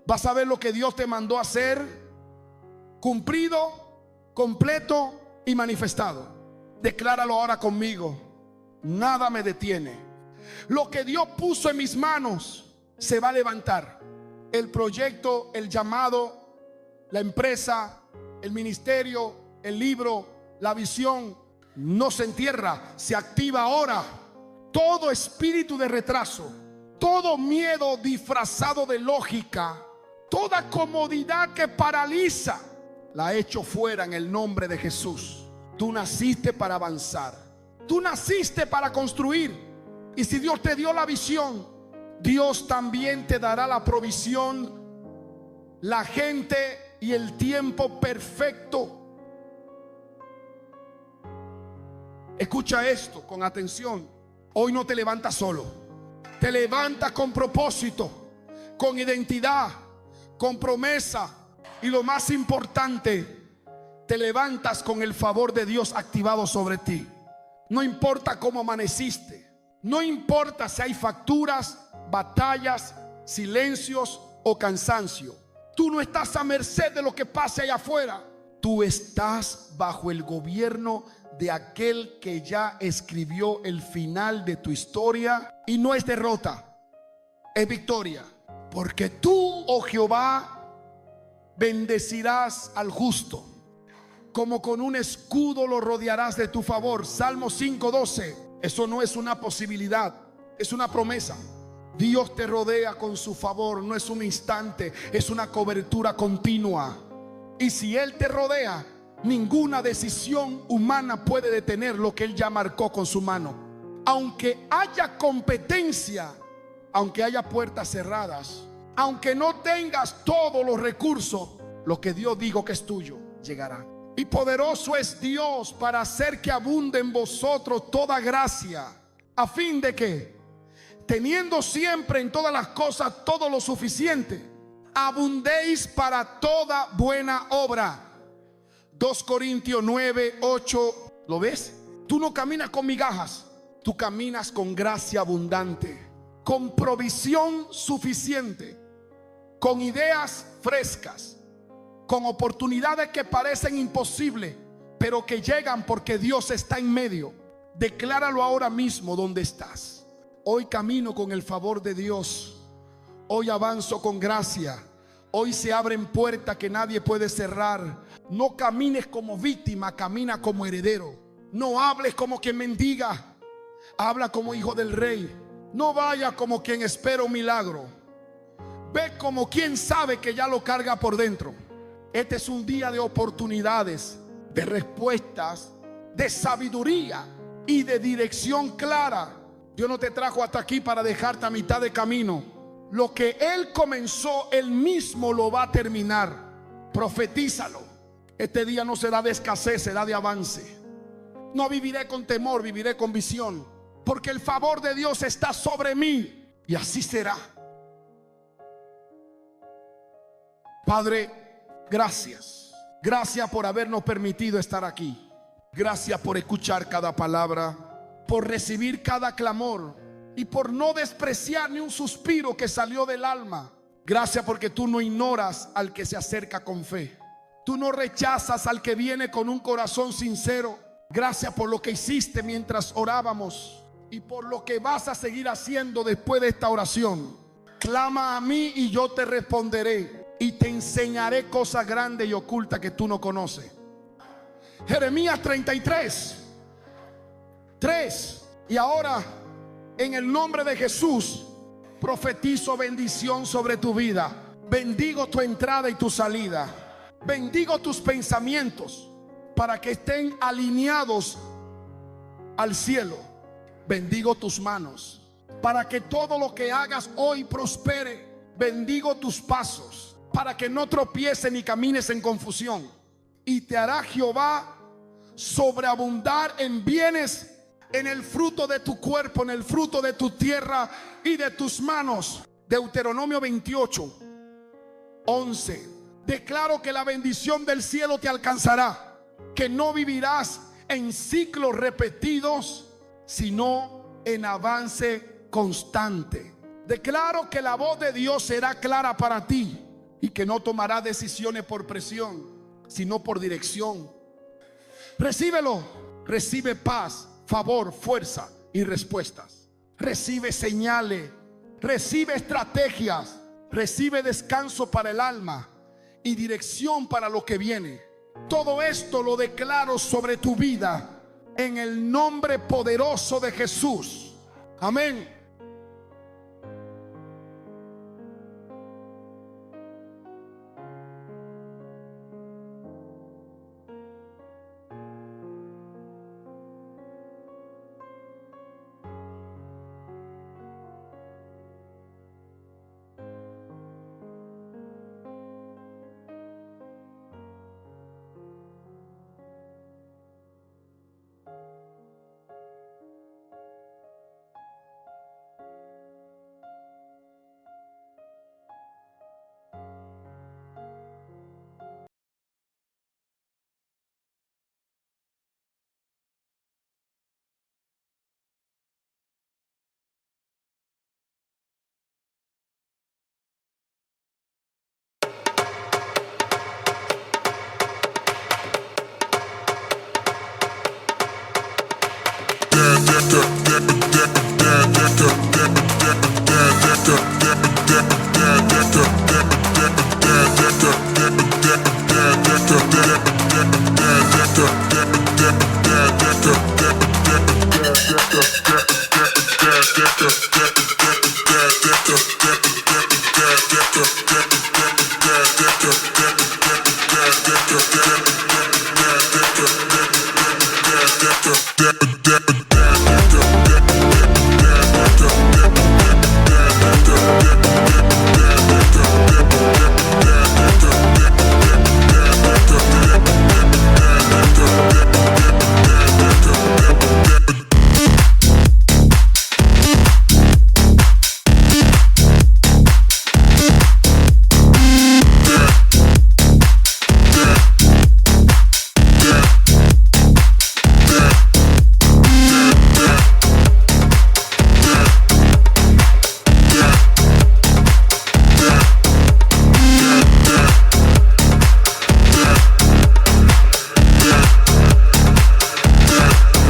Vas a ver lo que Dios te mandó a hacer, cumplido, completo y manifestado. Decláralo ahora conmigo. Nada me detiene. Lo que Dios puso en mis manos se va a levantar. El proyecto, el llamado, la empresa, el ministerio, el libro, la visión, no se entierra, se activa ahora. Todo espíritu de retraso, todo miedo disfrazado de lógica, toda comodidad que paraliza, la echo fuera en el nombre de Jesús. Tú naciste para avanzar, tú naciste para construir. Y si Dios te dio la visión, Dios también te dará la provisión, la gente y el tiempo perfecto. Escucha esto con atención. Hoy no te levantas solo, te levantas con propósito, con identidad, con promesa. Y lo más importante, te levantas con el favor de Dios activado sobre ti. No importa cómo amaneciste, no importa si hay facturas, batallas, silencios o cansancio. Tú no estás a merced de lo que pase allá afuera. Tú estás bajo el gobierno de aquel que ya escribió el final de tu historia. Y no es derrota, es victoria. Porque tú, oh Jehová, bendecirás al justo, como con un escudo lo rodearás de tu favor. Salmo 5:12. Eso no es una posibilidad, es una promesa. Dios te rodea con su favor. No es un instante, es una cobertura continua. Y si Él te rodea, ninguna decisión humana puede detener lo que Él ya marcó con su mano. Aunque haya competencia, aunque haya puertas cerradas, aunque no tengas todos los recursos, Lo que Dios dijo que es tuyo, llegará. Y poderoso es Dios para hacer que abunde en vosotros toda gracia, a fin de que, teniendo siempre en todas las cosas todo lo suficiente, abundéis para toda buena obra. 2 Corintios 9, 8. ¿Lo ves? Tú no caminas con migajas, tú caminas con gracia abundante, con provisión suficiente, con ideas frescas, con oportunidades que parecen imposibles, pero que llegan porque Dios está en medio. Decláralo ahora mismo donde estás. Hoy camino con el favor de Dios. Hoy avanzo con gracia. Hoy se abren puertas que nadie puede cerrar. No camines como víctima, camina como heredero. No hables como quien mendiga, habla como hijo del rey. No vaya como quien espera un milagro. Ve como quien sabe que ya lo carga por dentro. Este es un día de oportunidades, de respuestas, de sabiduría y de dirección clara. Dios no te trajo hasta aquí para dejarte a mitad de camino. Lo que Él comenzó, Él mismo lo va a terminar. Profetízalo. Este día no será de escasez, será de avance. No viviré con temor, viviré con visión, porque el favor de Dios está sobre mí, y así será. Padre, gracias. Gracias por habernos permitido estar aquí. Gracias por escuchar cada palabra, por recibir cada clamor y por no despreciar ni un suspiro que salió del alma. Gracias porque tú no ignoras al que se acerca con fe. Tú no rechazas al que viene con un corazón sincero. Gracias por lo que hiciste mientras orábamos y por lo que vas a seguir haciendo después de esta oración. Clama a mí y yo te responderé y te enseñaré cosas grandes y ocultas que tú no conoces. Jeremías 33, 3. Y ahora, en el nombre de Jesús, profetizo bendición sobre tu vida. Bendigo tu entrada y tu salida. Bendigo tus pensamientos para que estén alineados al cielo. Bendigo tus manos para que todo lo que hagas hoy prospere. Bendigo tus pasos para que no tropieces ni camines en confusión. Y te hará Jehová sobreabundar en bienes, en el fruto de tu cuerpo, en el fruto de tu tierra y de tus manos. Deuteronomio 28, 11. Declaro que la bendición del cielo te alcanzará, que no vivirás en ciclos repetidos, sino en avance constante. Declaro que la voz de Dios será clara para ti y que no tomarás decisiones por presión, sino por dirección. Recíbelo. Recibe paz, favor, fuerza y respuestas. Recibe señales, recibe estrategias, recibe descanso para el alma y dirección para lo que viene. Todo esto lo declaro sobre tu vida en el nombre poderoso de Jesús. Amén.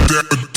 that.